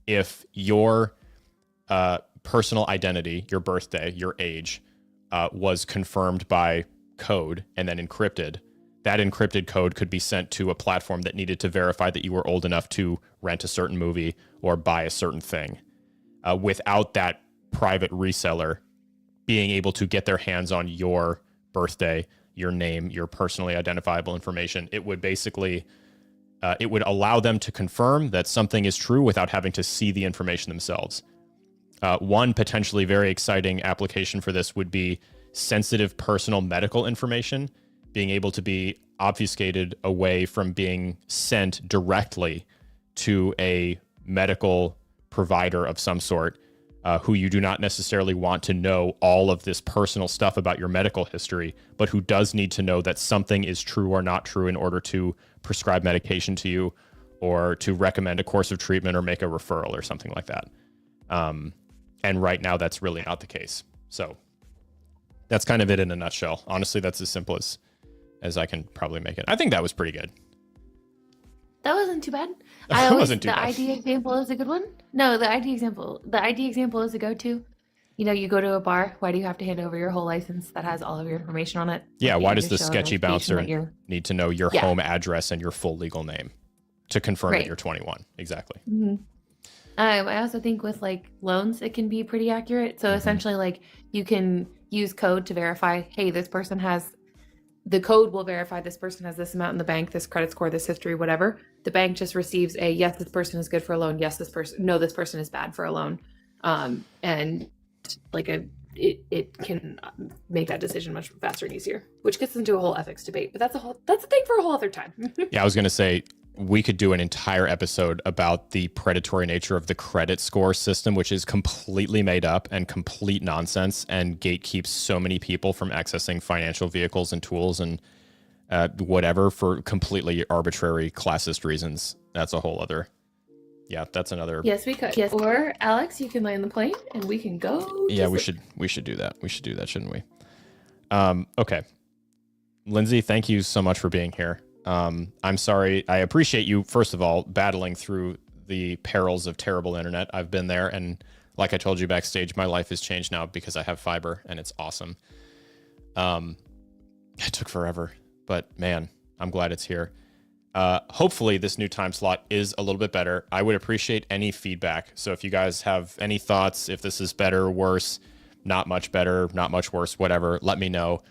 if your personal identity, your birthday, your age, was confirmed by code and then encrypted, that encrypted code could be sent to a platform that needed to verify that you were old enough to rent a certain movie or buy a certain thing. Without that private reseller being able to get their hands on your birthday, your name, your personally identifiable information, it would basically, it would allow them to confirm that something is true without having to see the information themselves. One potentially very exciting application for this would be sensitive personal medical information being able to be obfuscated away from being sent directly to a medical provider of some sort, who you do not necessarily want to know all of this personal stuff about your medical history, but who does need to know that something is true or not true in order to prescribe medication to you or to recommend a course of treatment or make a referral or something like that. And right now that's really not the case. So that's kind of it in a nutshell. Honestly, that's as simple as I can probably make it. I think that was pretty good. That wasn't too bad. The ID example is a good one. No, the ID example is a go-to. You know, you go to a bar. Why do you have to hand over your whole license that has all of your information on it? Yeah, why does the sketchy bouncer need to know your home address and your full legal name to confirm that you're 21? Exactly. Mm-hmm. I also think with like loans, it can be pretty accurate. So essentially, like you can use code to verify, hey, this person has. The code will verify this person has this amount in the bank, this credit score, this history, whatever. The bank just receives a yes, this person is good for a loan. Yes, this person is bad for a loan. And like it can make that decision much faster and easier, which gets into a whole ethics debate. But that's a thing for a whole other time. Yeah, I was gonna say we could do an entire episode about the predatory nature of the credit score system, which is completely made up and complete nonsense and gatekeeps so many people from accessing financial vehicles and tools and whatever for completely arbitrary classist reasons. That's a whole other, that's another. Yes, we could. Yes. Or Alex, you can land the plane and we can go. Yeah, we should do that. We should do that, shouldn't we? Okay. Lindsay, thank you so much for being here. I'm sorry. I appreciate you, first of all, battling through the perils of terrible internet. I've been there. And like I told you backstage, my life has changed now because I have fiber and it's awesome. It took forever, but man, I'm glad it's here. Hopefully this new time slot is a little bit better. I would appreciate any feedback. So if you guys have any thoughts, if this is better, worse, not much better, not much worse, whatever, let me know.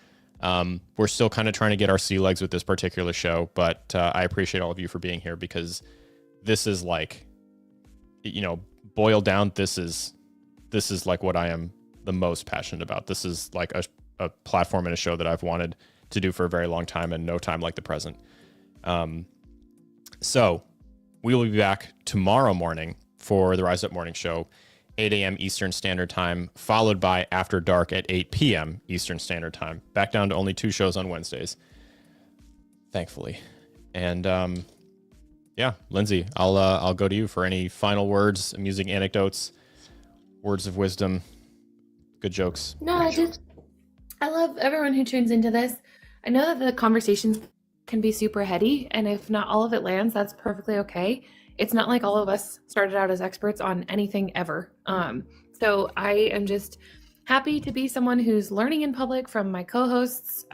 We're still kind of trying to get our sea legs with this particular show, but I appreciate all of you for being here because this is like, boiled down, this is like what I am the most passionate about. This is like a platform and a show that I've wanted to do for a very long time and no time like the present. So we will be back tomorrow morning for the Rise Up Morning Show, 8 a.m. Eastern Standard Time, followed by After Dark at 8 p.m. Eastern Standard Time. Back down to only 2 shows on Wednesdays, thankfully. And Lindsay, I'll go to you for any final words, amusing anecdotes, words of wisdom, good jokes. No, I love everyone who tunes into this. I know that the conversations can be super heady, and if not all of it lands, that's perfectly okay. It's not like all of us started out as experts on anything ever. So I am just happy to be someone who's learning in public from my co-hosts,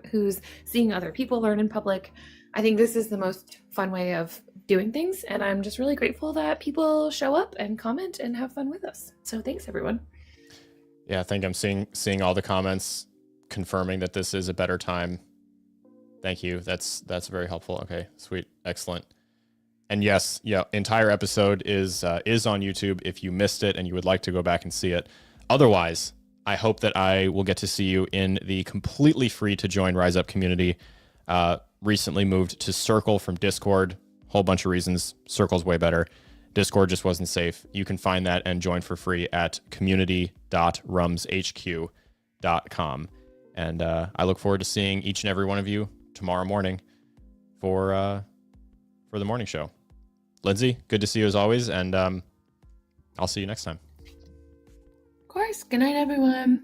who's seeing other people learn in public. I think this is the most fun way of doing things, and I'm just really grateful that people show up and comment and have fun with us. So thanks, everyone. Yeah, I think I'm seeing all the comments confirming that this is a better time. Thank you. That's very helpful. Okay, sweet, excellent. And yes, entire episode is on YouTube if you missed it and you would like to go back and see it. Otherwise, I hope that I will get to see you in the completely free to join Rise Up community. Recently moved to Circle from Discord. Whole bunch of reasons. Circle's way better. Discord just wasn't safe. You can find that and join for free at community.rumshq.com. And I look forward to seeing each and every one of you tomorrow morning for the morning show. Lindsay, good to see you as always, and I'll see you next time. Of course. Good night, everyone.